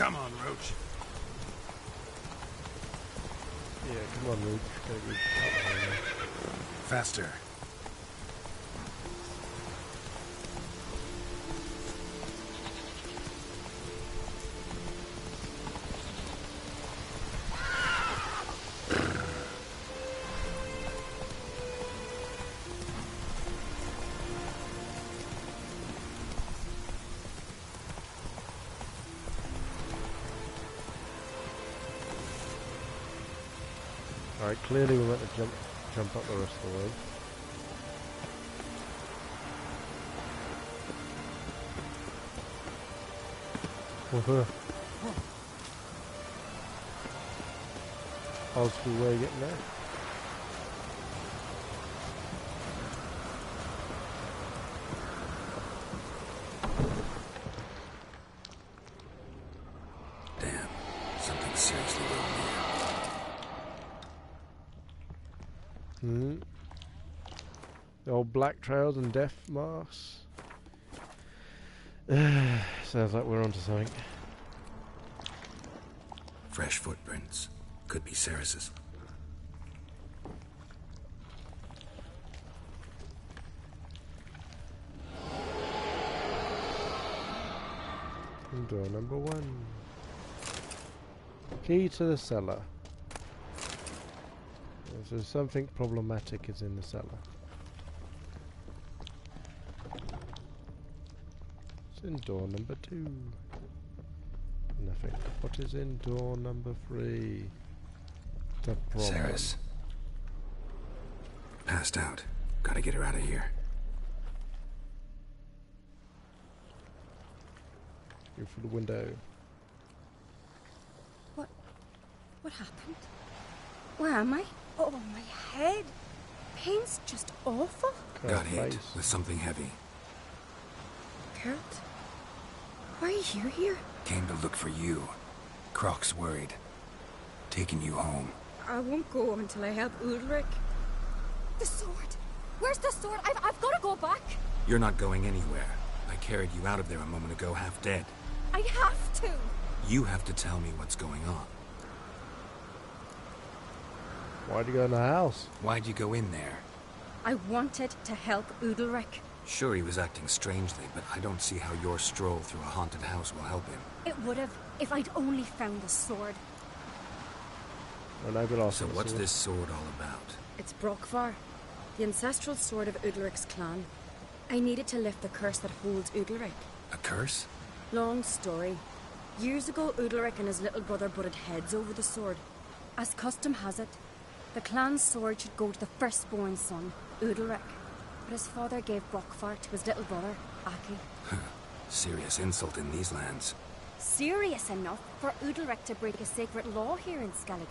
C: Come on, Roach.
B: Yeah, come on, Roach. Gotta get up there.
C: Faster.
B: Alright, clearly we're meant to jump up the rest of the way. Old school way of getting there.
C: Damn, something seriously wrong here.
B: The old black trails and death marks. Sounds like we're onto something.
C: Fresh footprints. Could be Ceres's.
B: Door number 1. Key to the cellar. So something problematic is in the cellar. What's in door number 2? Nothing. What is in door number 3? The problem.
C: Ceres. Passed out. Gotta get her out of here.
B: Go through the window.
Q: What happened? Where am I? Oh, my head. Pain's just awful.
C: Got hit with something heavy.
Q: Kurt? Why are you here?
C: Came to look for you. Croc's worried. Taking you home.
Q: I won't go until I help Ulrich. The sword! Where's the sword? I've got to go back!
C: You're not going anywhere. I carried you out of there a moment ago, half dead.
Q: I have to!
C: You have to tell me what's going on.
B: Why'd you go in the house?
C: Why'd you go in there?
Q: I wanted to help Ulrich.
C: Sure, he was acting strangely, but I don't see how your stroll through a haunted house will help him.
Q: It would have, if I'd only found the sword.
C: So what's this sword all about?
Q: It's Brokvar, the ancestral sword of Udalric's clan. I needed to lift the curse that holds Udalric.
C: A curse?
Q: Long story. Years ago, Udalric and his little brother butted heads over the sword. As custom has it, the clan's sword should go to the firstborn son, Udalric. But his father gave Brokvar to his little brother, Aki.
C: Serious insult in these lands.
Q: Serious enough for Udalric to break a sacred law here in Skellidge.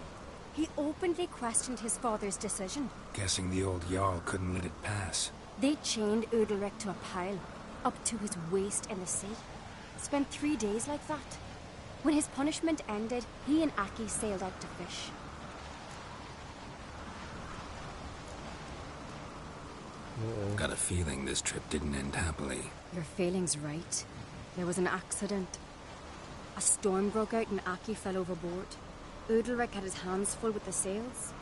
Q: He openly questioned his father's decision.
C: Guessing the old Jarl couldn't let it pass.
Q: They chained Udalric to a pile, up to his waist in the sea. Spent 3 days like that. When his punishment ended, he and Aki sailed out to fish.
C: Got a feeling this trip didn't end happily.
Q: Your feeling's right. There was an accident. A storm broke out and Aki fell overboard. Udalric had his hands full with the sails.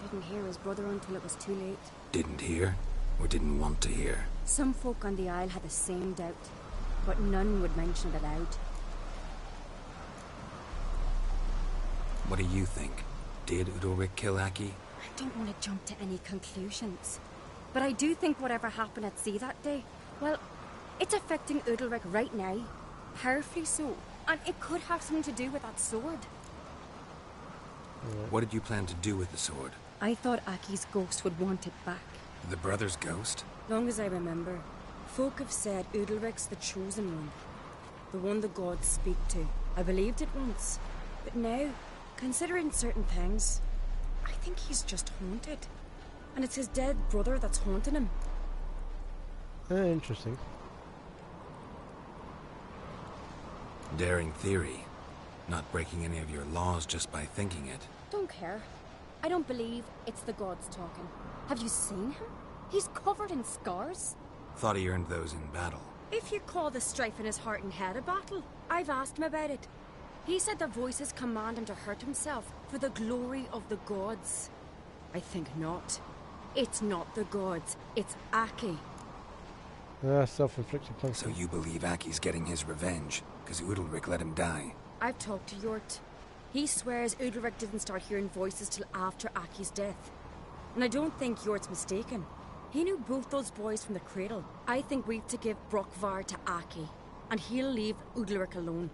Q: Didn't hear his brother until it was too late.
C: Didn't hear? Or didn't want to hear?
Q: Some folk on the Isle had the same doubt, but none would mention it aloud.
C: What do you think? Did Udalric kill Aki?
Q: I don't want to jump to any conclusions. But I do think whatever happened at sea that day, well, it's affecting Udalric right now. Powerfully so. And it could have something to do with that sword.
C: What did you plan to do with the sword?
Q: I thought Aki's ghost would want it back.
C: The brother's ghost?
Q: Long as I remember, folk have said Udalric's the chosen one. The one the gods speak to. I believed it once. But now, considering certain things, I think he's just haunted. And it's his dead brother that's haunting him.
B: Interesting.
C: Daring theory. Not breaking any of your laws just by thinking it.
Q: Don't care. I don't believe it's the gods talking. Have you seen him? He's covered in scars.
C: Thought he earned those in battle.
Q: If you call the strife in his heart and head a battle, I've asked him about it. He said the voices command him to hurt himself for the glory of the gods. I think not. It's not the gods, it's Aki.
B: Self-inflicted punishment.
C: So you believe Aki's getting his revenge, because Udalric let him die?
Q: I've talked to Yort. He swears Udalric didn't start hearing voices till after Aki's death. And I don't think Yort's mistaken. He knew both those boys from the cradle. I think we've to give Brokvar to Aki, and he'll leave Udalric alone.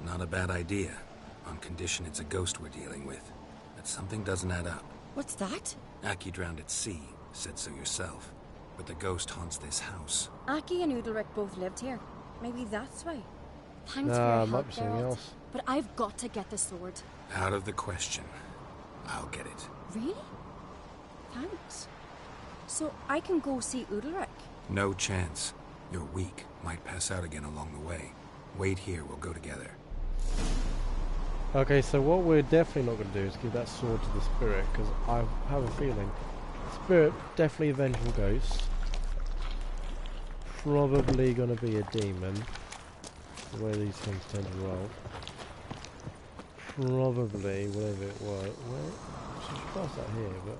C: Not a bad idea, on condition it's a ghost we're dealing with. But something doesn't add up.
E: What's that?
C: Aki drowned at sea, said so yourself. But the ghost haunts this house.
Q: Aki and Udalric both lived here. Maybe that's why. Thanks for
B: Nah,
Q: your
B: might
Q: help,
B: be something
Q: Geralt.
B: else.
Q: But I've got to get the sword.
C: Out of the question. I'll get it.
Q: Really? Thanks. So I can go see Udalric?
C: No chance. You're weak. Might pass out again along the way. Wait here, we'll go together.
B: Okay, so what we're definitely not going to do is give that sword to the spirit, because I have a feeling spirit, definitely a vengeful ghost. Probably going to be a demon, the way these things tend to roll. Probably, whatever it was. Well, she should pass that here, but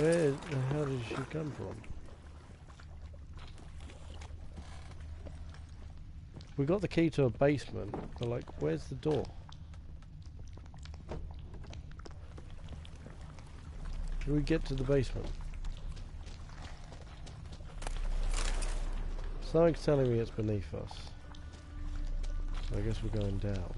B: where the hell did she come from? We got the key to a basement, but like, where's the door? Do we get to the basement? Something's telling me it's beneath us. So I guess we're going down.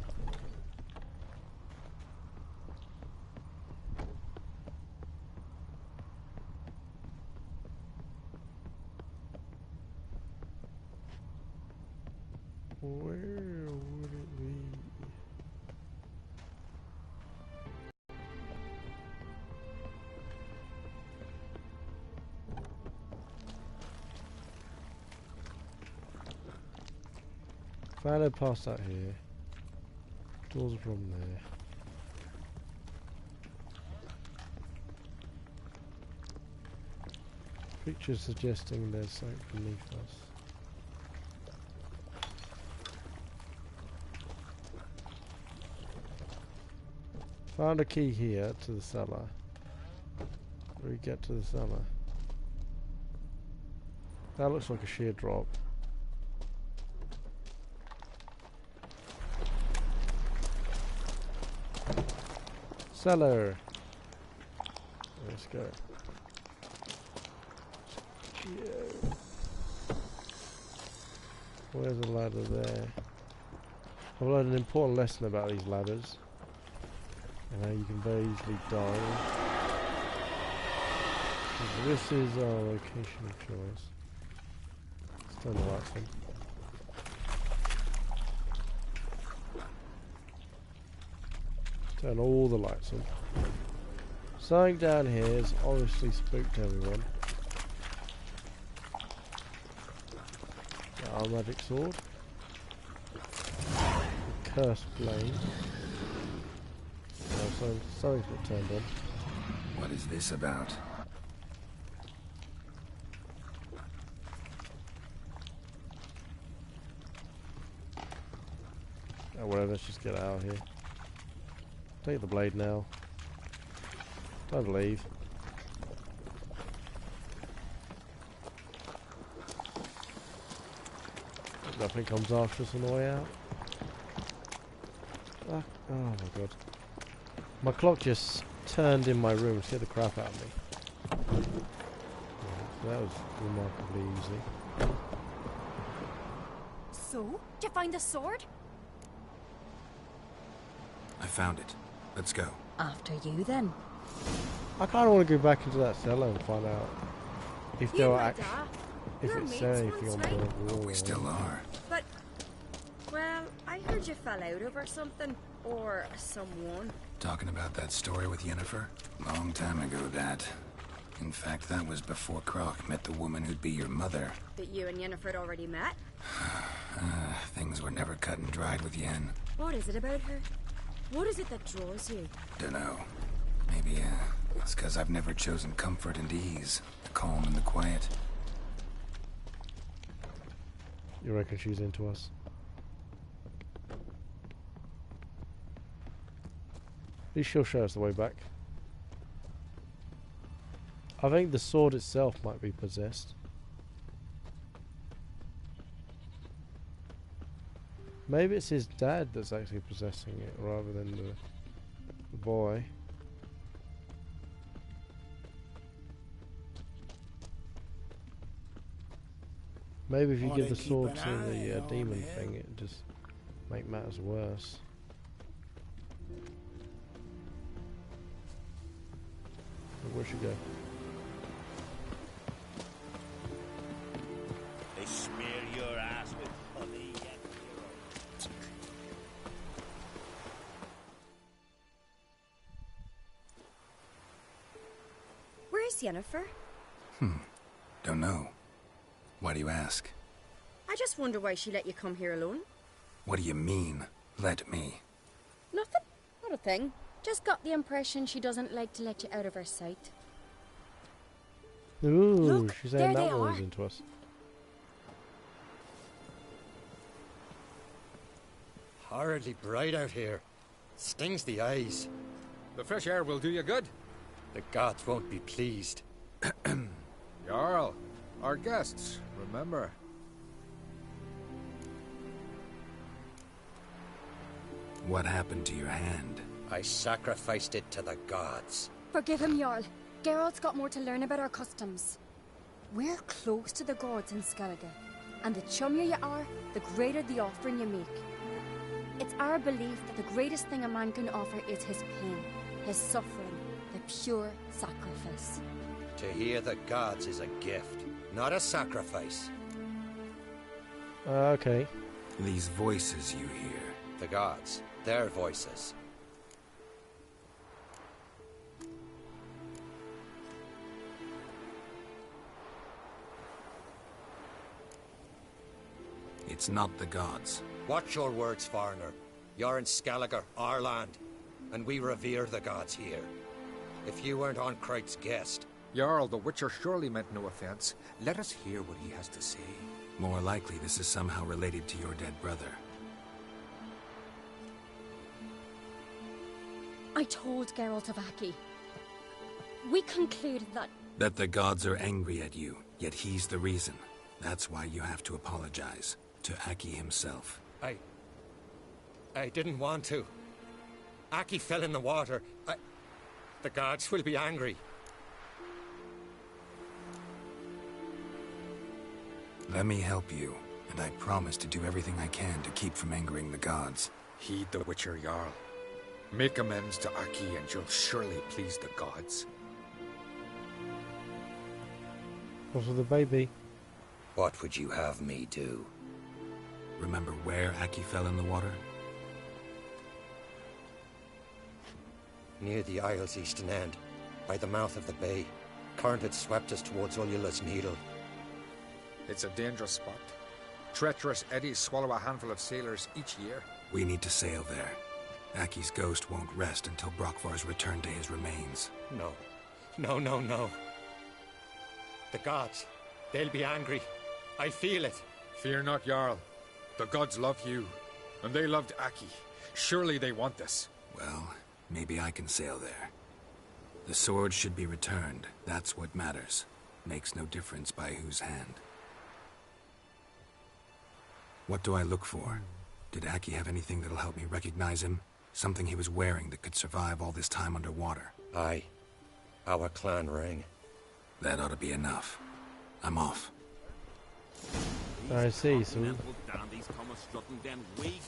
B: Where would it be? Found it past that here. Doors are from there. Pictures suggesting there's something beneath us. Found a key here to the cellar. Where do we get to the cellar? That looks like a sheer drop. Cellar! Let's go. Where's the ladder there? I've learned an important lesson about these ladders. And how you can very easily die. So this is our location of choice. Let's turn the lights on. Turn all the lights on. Something down here has obviously spooked everyone. Our magic sword. The cursed blade. So something's been turned on.
C: What is this about?
B: Oh, whatever, let's just get out of here. Take the blade now. Time to leave. Nothing comes after us on the way out. Ah, oh my god. My clock just turned in my room and scared the crap out of me. Yeah, so that was remarkably easy.
Q: So, did you find the sword?
C: I found it. Let's go.
Q: After you then.
B: I kind of want to go back into that cellar and find out if there are actually, if it said anything on the wall.
C: We still are.
Q: But, well, I heard you fell out over something, or someone.
C: Talking about that story with Yennefer? Long time ago, that. In fact, that was before Croc met the woman who'd be your mother.
Q: That you and Yennefer had already met?
C: Things were never cut and dried with Yen.
Q: What is it about her? What is it that draws you?
C: Dunno. Maybe, it's because I've never chosen comfort and ease. The calm and the quiet.
B: You reckon she's into us? At least she'll show us the way back. I think the sword itself might be possessed. Maybe it's his dad that's actually possessing it rather than the boy. Maybe if you give the sword to the demon thing, it just make matters worse. Where'd she go?
D: They smear your ass with honey and hero.
Q: Where's Yennefer?
C: Don't know. Why do you ask?
Q: I just wonder why she let you come here alone.
C: What do you mean, let me?
Q: Nothing. Not a thing. Just got the impression she doesn't like to let you out of her sight.
B: Ooh,
Q: Look,
B: she's saying
Q: there
B: that
Q: they
B: one's
Q: are.
B: into us.
M: Horridly bright out here. Stings the eyes.
L: The fresh air will do you good.
M: The gods won't be pleased.
L: Jarl, our guests, remember.
C: What happened to your hand?
M: I sacrificed it to the gods.
Q: Forgive him, Jarl. Geralt's got more to learn about our customs. We're close to the gods in Skellige, and the chummier you are, the greater the offering you make. It's our belief that the greatest thing a man can offer is his pain, his suffering, the pure sacrifice.
M: To hear the gods is a gift, not a sacrifice.
B: Okay.
C: These voices you hear.
M: The gods, their voices.
C: It's not the gods.
M: Watch your words, foreigner. You're in Skellige, our land, and we revere the gods here. If you weren't Onkright's guest...
L: Jarl, the Witcher surely meant no offense. Let us hear what he has to say.
C: More likely this is somehow related to your dead brother.
Q: I told Geralt of Aki. We concluded that...
C: That the gods are angry at you, yet he's the reason. That's why you have to apologize. To Aki himself.
M: I didn't want to. Aki fell in the water. The gods will be angry.
C: Let me help you, and I promise to do everything I can to keep from angering the gods.
L: Heed the Witcher, Jarl. Make amends to Aki and you'll surely please the gods.
B: What's with the baby?
M: What would you have me do?
C: Remember where Aki fell in the water?
M: Near the Isle's eastern end, by the mouth of the bay. Current had swept us towards Ullula's Needle.
L: It's a dangerous spot. Treacherous eddies swallow a handful of sailors each year.
C: We need to sail there. Aki's ghost won't rest until Brokvar's returned to his remains.
M: No. No. The gods, they'll be angry. I feel it.
L: Fear not, Jarl. The gods love you, and they loved Aki. Surely they want this.
C: Well, maybe I can sail there. The sword should be returned. That's what matters. Makes no difference by whose hand. What do I look for? Did Aki have anything that'll help me recognize him? Something he was wearing that could survive all this time underwater?
M: Aye. Our clan ring.
C: That ought to be enough. I'm off.
B: I see, so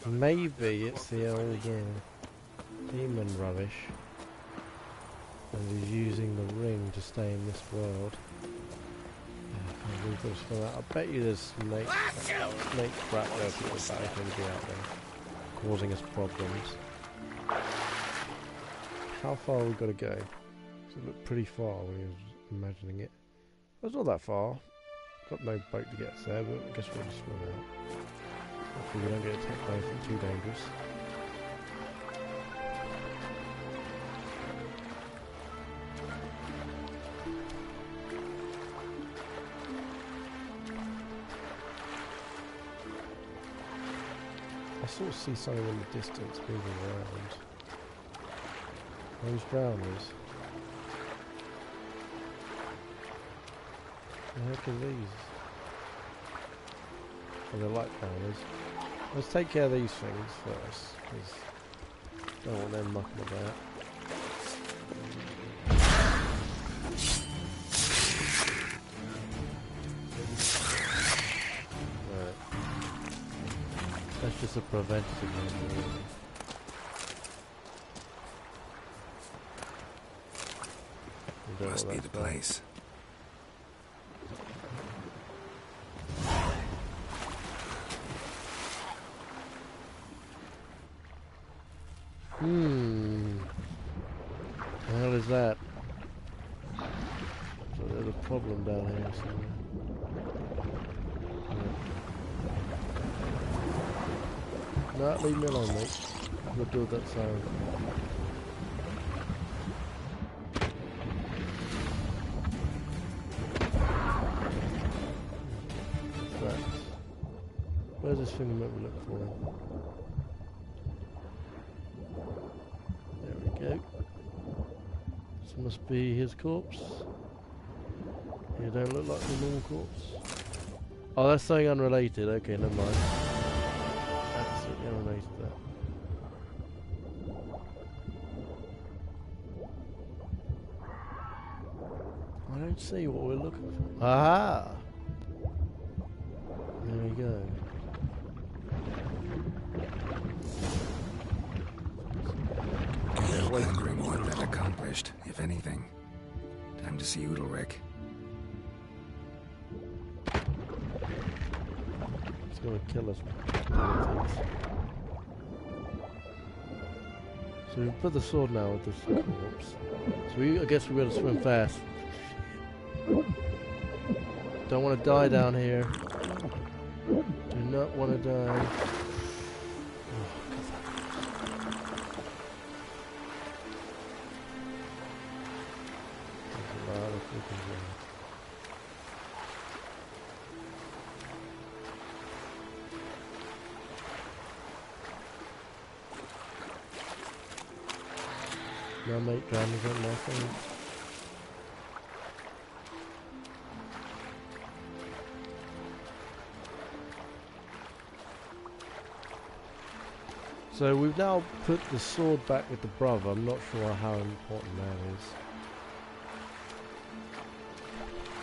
B: maybe it's the old demon rubbish, and he's using the ring to stay in this world. I bet you there's snake crap there people that are going to be out there, causing us problems. How far have we got to go? It looked pretty far when I was imagining it. It's not that far. Got no boat to get us there, but I guess we'll just swim out. Hopefully we don't get attacked by anything too dangerous. I sort of see something in the distance moving around. Those drowners. The heck are these? Oh, they're light drowners. Let's take care of these things first, because I don't want them mucking about. Right. That's just a preventative measure, really.
C: Must be the place.
B: The hell is that? So there's a problem down here somewhere. No, leave me alone, mate. We'll do that sound. Where's this thing that we look for? There we go. This must be his corpse. You don't look like the normal corpse. Oh, that's something unrelated. Okay, never mind. Absolutely unrelated to that. I don't see what we're looking for. Aha! There we go.
C: Hungry more than accomplished, if anything. Time to see Udalric.
B: It's gonna kill us. So we put the sword now with this corpse. So I guess we gotta swim fast. Don't want to die down here. Do not want to die. No, mate, drowners aren't my thing. So we've now put the sword back with the brother. I'm not sure how important that is.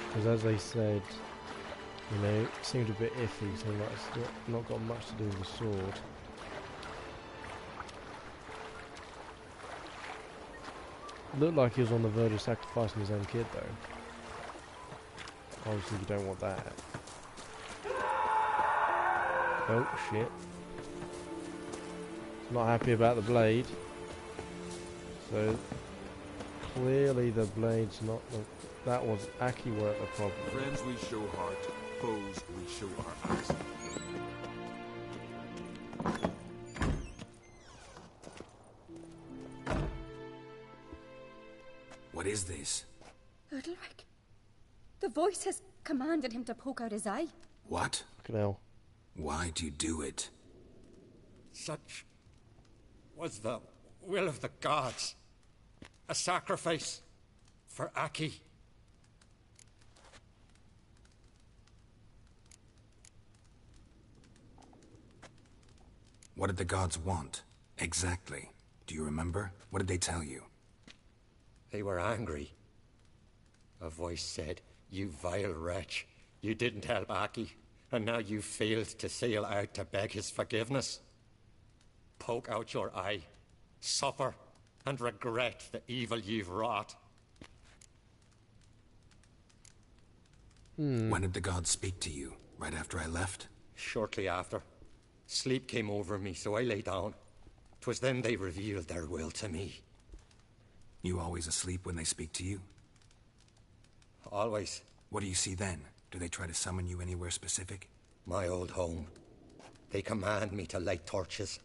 B: Because as they said, you know, it seemed a bit iffy, so like it's not got much to do with the sword. Looked like he was on the verge of sacrificing his own kid, though. Obviously, you don't want that. Oh, shit. Not happy about the blade. So, clearly the blade's not the... That was Aki were at the problem.
R: Friends we show heart, foes we show our axe.
C: What is this?
Q: Udalric. The voice has commanded him to poke out his eye.
C: What?
B: Fucking hell.
C: Why do you do it?
M: Such was the will of the gods. A sacrifice for Aki.
C: What did the gods want? Exactly. Do you remember? What did they tell you?
M: They were angry. A voice said, "You vile wretch, you didn't help Aki, and now you failed to sail out to beg his forgiveness. Poke out your eye, suffer, and regret the evil you've wrought."
C: When did the gods speak to you? Right after I left?
M: Shortly after. Sleep came over me, so I lay down. 'Twas then they revealed their will to me.
C: You always asleep when they speak to you?
M: Always.
C: What do you see then? Do they try to summon you anywhere specific?
M: My old home. They command me to light torches,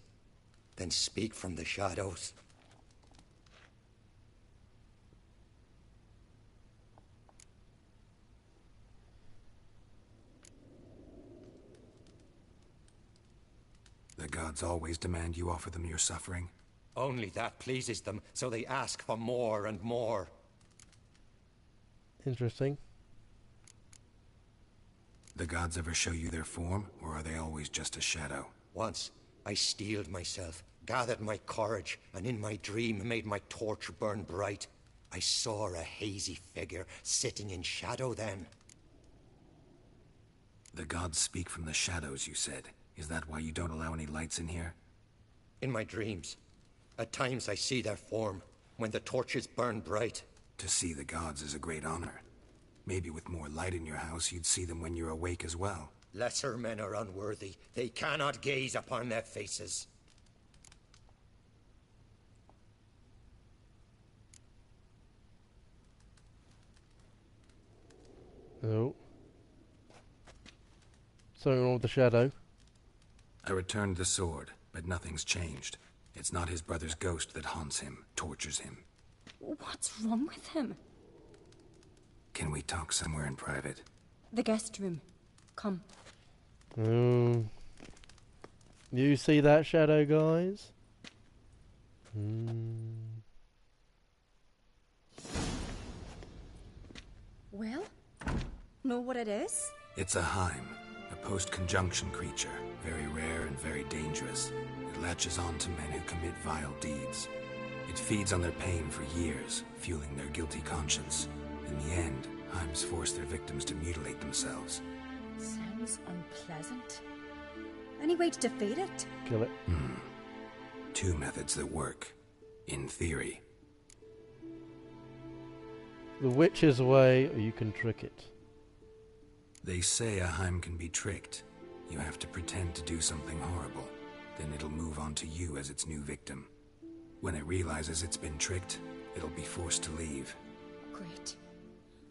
M: then speak from the shadows.
C: The gods always demand you offer them your suffering?
M: Only that pleases them, so they ask for more and more.
B: Interesting.
C: The gods ever show you their form, or are they always just a shadow?
M: Once, I steeled myself, gathered my courage, and in my dream made my torch burn bright. I saw a hazy figure sitting in shadow then.
C: The gods speak from the shadows, you said. Is that why you don't allow any lights in here?
M: In my dreams. At times I see their form, when the torches burn bright.
C: To see the gods is a great honor. Maybe with more light in your house, you'd see them when you're awake as well.
M: Lesser men are unworthy. They cannot gaze upon their faces.
B: Oh. Something wrong with the shadow.
C: I returned the sword, but nothing's changed. It's not his brother's ghost that haunts him, tortures him.
Q: What's wrong with him?
C: Can we talk somewhere in private?
Q: The guest room. Come.
B: You see that shadow, guys?
Q: Well, know what it is?
C: It's a Heim, a post-conjunction creature, very rare and very dangerous. It latches on to men who commit vile deeds. It feeds on their pain for years, fueling their guilty conscience. In the end, Heims force their victims to mutilate themselves.
Q: Sounds unpleasant. Any way to defeat it?
B: Kill it.
C: Two methods that work. In theory.
B: The witch's way, or you can trick it.
C: They say a Heim can be tricked. You have to pretend to do something horrible. Then it'll move on to you as its new victim. When it realizes it's been tricked, it'll be forced to leave.
Q: Great.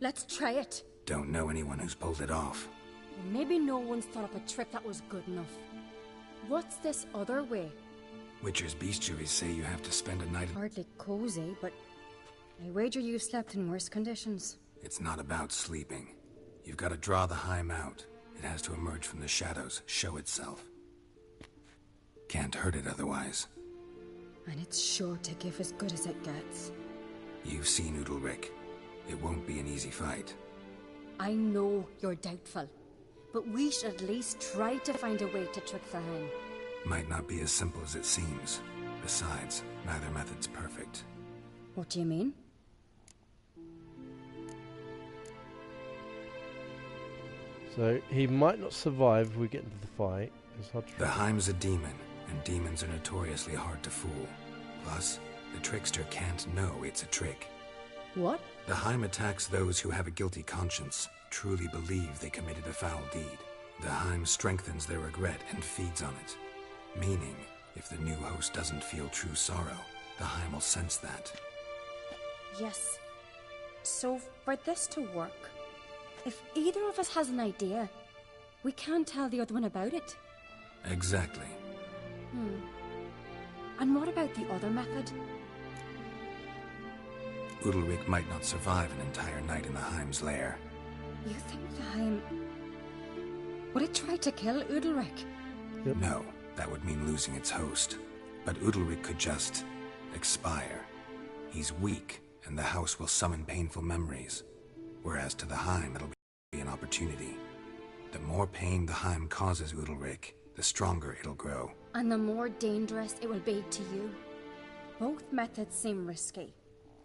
Q: Let's try it.
C: Don't know anyone who's pulled it off.
Q: Well, maybe no one's thought up a trick that was good enough. What's this other way?
C: Witcher's bestiaries say you have to spend a night...
Q: Hardly cozy, but I wager you've slept in worse conditions.
C: It's not about sleeping. You've got to draw the Heim out. It has to emerge from the shadows, show itself. Can't hurt it otherwise.
Q: And it's sure to give as good as it gets.
C: You've seen Udalric. It won't be an easy fight.
Q: I know you're doubtful, but we should at least try to find a way to trick the Heim.
C: Might not be as simple as it seems. Besides, neither method's perfect.
Q: What do you mean?
B: So, he might not survive if we get into the fight. It's hard to...
C: The Heim's a demon, and demons are notoriously hard to fool. Plus, the trickster can't know it's a trick.
Q: What?
C: The Heim attacks those who have a guilty conscience, truly believe they committed a foul deed. The Heim strengthens their regret and feeds on it. Meaning, if the new host doesn't feel true sorrow, the Heim will sense that.
Q: Yes. So, for this to work, if either of us has an idea, we can't tell the other one about it.
C: Exactly.
Q: And what about the other method?
C: Udalric might not survive an entire night in the Heim's lair.
Q: You think the Heim... would it try to kill Udalric?
B: Yep.
C: No, that would mean losing its host. But Udalric could just... expire. He's weak, and the house will summon painful memories. Whereas to the Heim, it'll be an opportunity. The more pain the Heim causes Udalric, the stronger it'll grow.
Q: And the more dangerous it will be to you. Both methods seem risky,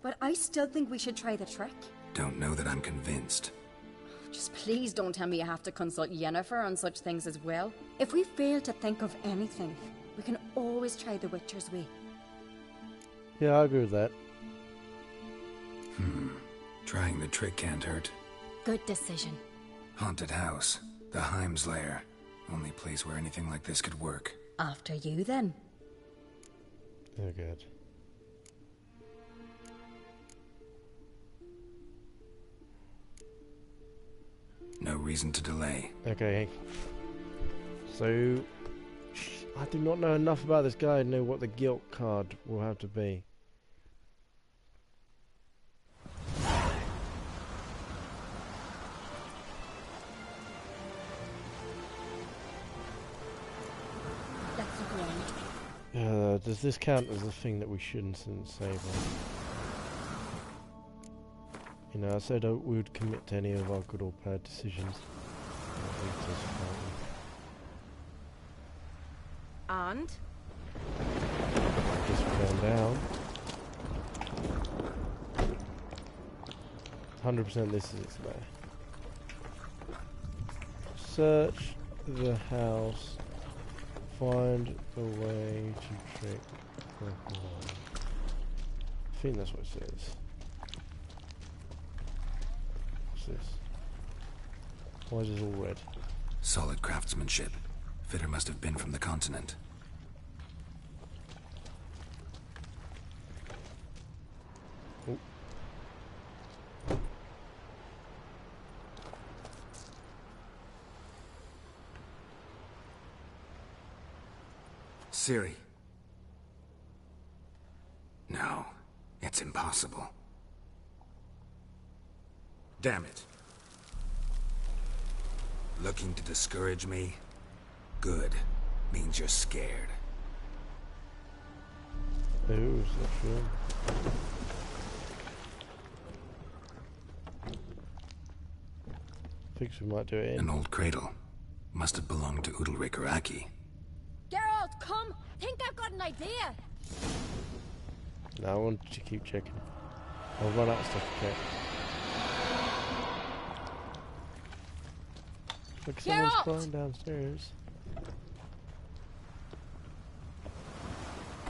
Q: but I still think we should try the trick.
C: Don't know that I'm convinced.
Q: Just please don't tell me you have to consult Yennefer on such things as well. If we fail to think of anything, we can always try the Witcher's way.
B: Yeah, I agree with that.
C: Trying the trick can't hurt.
Q: Good decision.
C: Haunted house. The Heim's lair. Only place where anything like this could work.
Q: After you, then.
B: Oh, good.
C: No reason to delay.
B: Okay. So, I do not know enough about this guy to know what the guilt card will have to be. does this count as a thing that we shouldn't save on? You know, I said we would commit to any of our good or bad decisions.
Q: And?
B: Just going down. 100% this is there. Search the house. Find a way to trick the boy. I think that's what it says. What's this? Why is this all red?
C: Solid craftsmanship. Fitter must have been from the continent.
B: Oh.
C: Ciri. No, it's impossible.
L: Damn it.
C: Looking to discourage me? Good. Means you're scared.
B: Ooh, is that true? Thinks we might do it in.
C: An old cradle. Must have belonged to Udalric or Aki.
P: Geralt, come! Think I've got an idea!
B: No, I want you to keep checking. I'll run out of stuff to check. Look, someone's crying downstairs.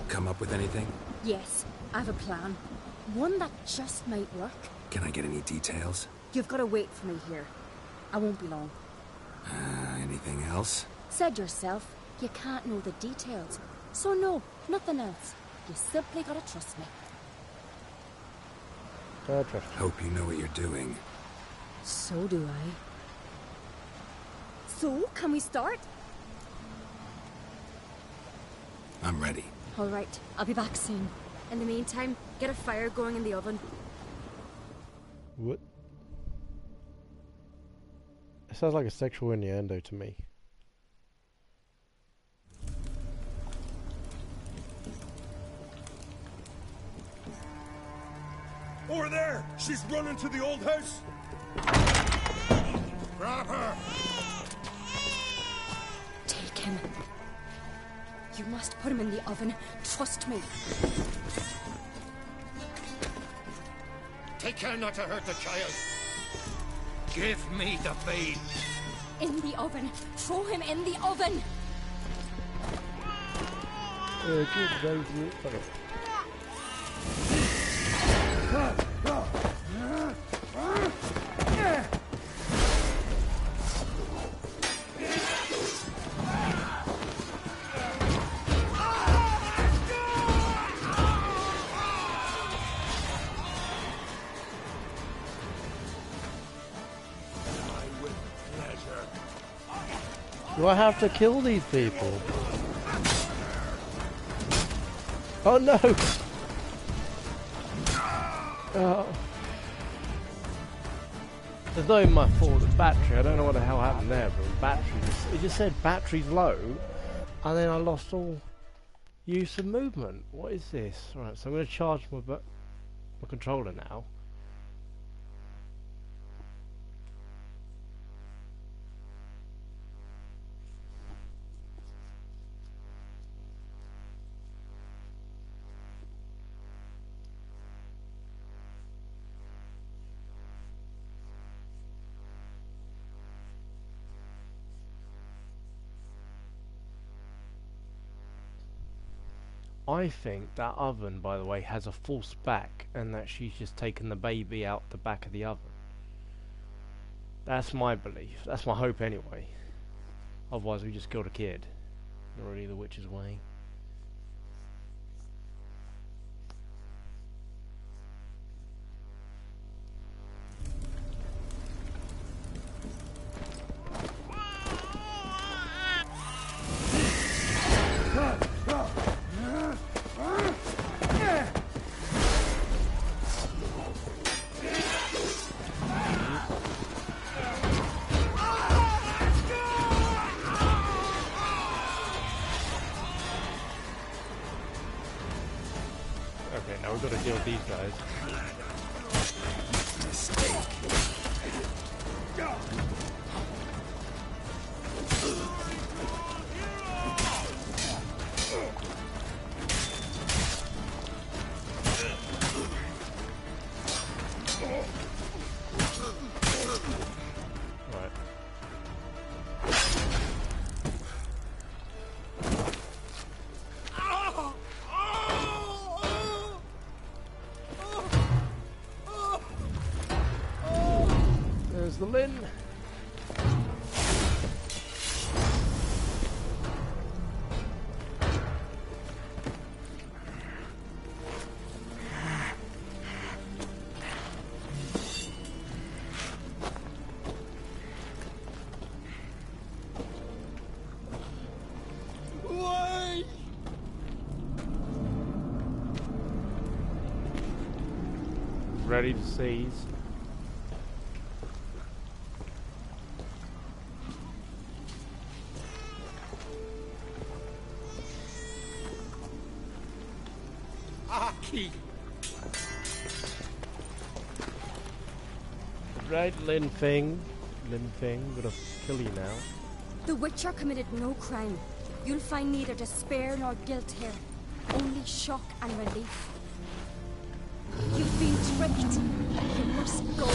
C: Come up with anything?
Q: Yes, I have a plan. One that just might work.
C: Can I get any details?
Q: You've got to wait for me here. I won't be long.
C: Anything else?
Q: Said yourself, you can't know the details. So no, nothing else. You simply gotta trust me.
B: I trust you.
C: Hope you know what you're doing.
Q: So do I. So, can we start?
C: I'm ready.
Q: Alright, I'll be back soon. In the meantime, get a fire going in the oven.
B: What? It sounds like a sexual innuendo to me.
N: Over there! She's running to the old house! Grab her!
Q: Take him. You must put him in the oven. Trust me.
M: Take care not to hurt the child. Give me the feed.
Q: In the oven. Throw him in the oven.
B: Good, very good. Okay. Do I have to kill these people? Oh no! Oh. It's not even my fault, the battery. I don't know what the hell happened there, but the battery it just said battery's low, and then I lost all use of movement. What is this? Right, so I'm going to charge my controller now. I think that oven, by the way, has a false back, and that she's just taken the baby out the back of the oven. That's my belief. That's my hope anyway. Otherwise we just killed a kid. Not really the witch's way. guys. Right. There's the Lin.
F: Why?
B: Ready to seize.
F: Aki.
B: Right, Lin Feng. Lin Feng, gonna kill you now.
Q: The Witcher committed no crime. You'll find neither despair nor guilt here. Only shock and relief. You've been tricked. You must go.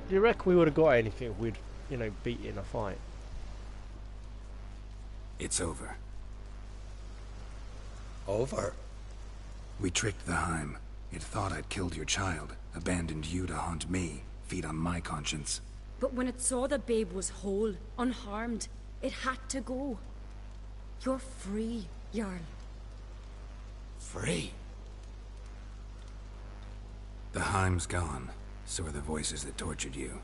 B: Do you reckon we would have got anything if we'd, you know, beat in a fight?
C: It's over.
M: Over?
C: We tricked the Heim. It thought I'd killed your child, abandoned you to haunt me, feed on my conscience.
Q: But when it saw the babe was whole, unharmed, it had to go. You're free, Jarl.
M: Free?
C: The Heim's gone. So are the voices that tortured you.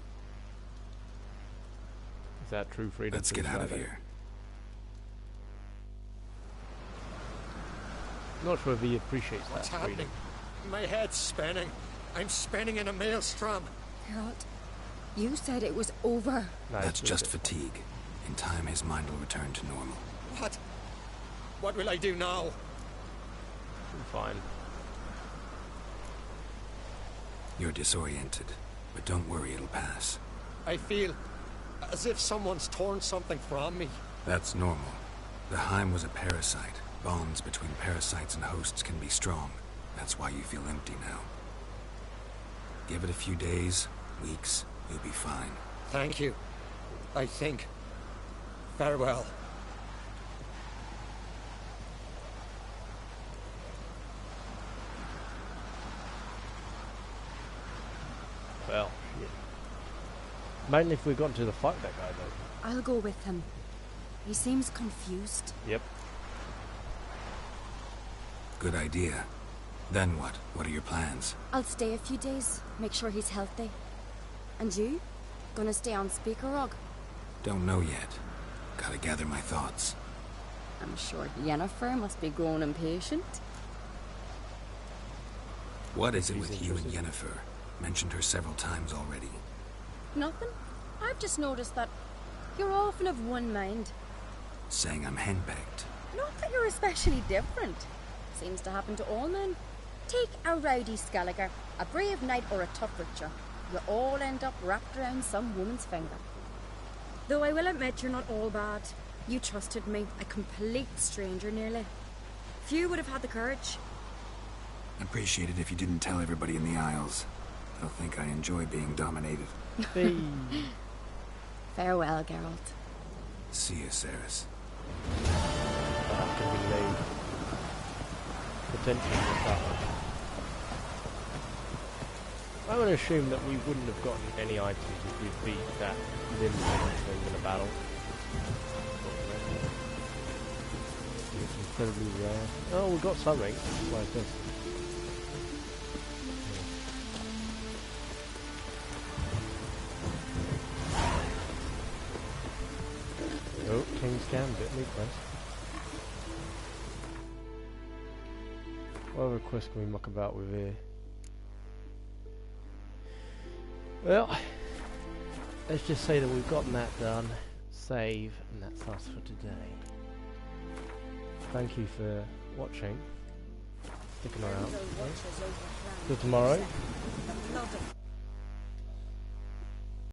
B: Is that true freedom?
C: Let's get out of here.
B: Not sure if he appreciates that.
M: What's happening?
B: Freedom.
M: My head's spinning. I'm spinning in a maelstrom.
Q: Geralt, you said it was over.
B: No,
C: that's just fatigue. In time, his mind will return to normal.
M: What? What will I do now?
B: Fine.
C: You're disoriented, but don't worry, it'll pass.
M: I feel as if someone's torn something from me.
C: That's normal. The Heim was a parasite. Bonds between parasites and hosts can be strong. That's why you feel empty now. Give it a few days, weeks, you'll be fine.
M: Thank you. I think. Farewell.
B: Well, shit. Mainly if we got into the fight with that guy, though.
Q: I'll go with him. He seems confused.
B: Yep.
C: Good idea. Then what? What are your plans?
Q: I'll stay a few days, make sure he's healthy. And you? Gonna stay on Speaker Rog?
C: Don't know yet. Gotta gather my thoughts.
Q: I'm sure Yennefer must be growing impatient.
C: What is it with you and Yennefer? Mentioned her several times already.
Q: Nothing. I've just noticed that you're often of one mind.
C: Saying I'm henpecked.
Q: Not that you're especially different. Seems to happen to all men. Take a rowdy Skellige, a brave knight or a tough butcher. You all end up wrapped around some woman's finger. Though I will admit you're not all bad. You trusted me, a complete stranger nearly. Few would have had the courage.
C: Appreciate it if you didn't tell everybody in the Isles. They'll think I enjoy being dominated.
Q: Farewell, Geralt.
C: See you, Ceres.
B: Potentially that one. I would assume that we wouldn't have gotten any items if we beat that limb thing in a battle. It's incredibly rare. Oh, we got something like this. Oh, King's Gambit, new quest. What other quest can we muck about with here? Well, let's just say that we've gotten that done. Save, and that's us for today. Thank you for watching. Sticking around. Till tomorrow.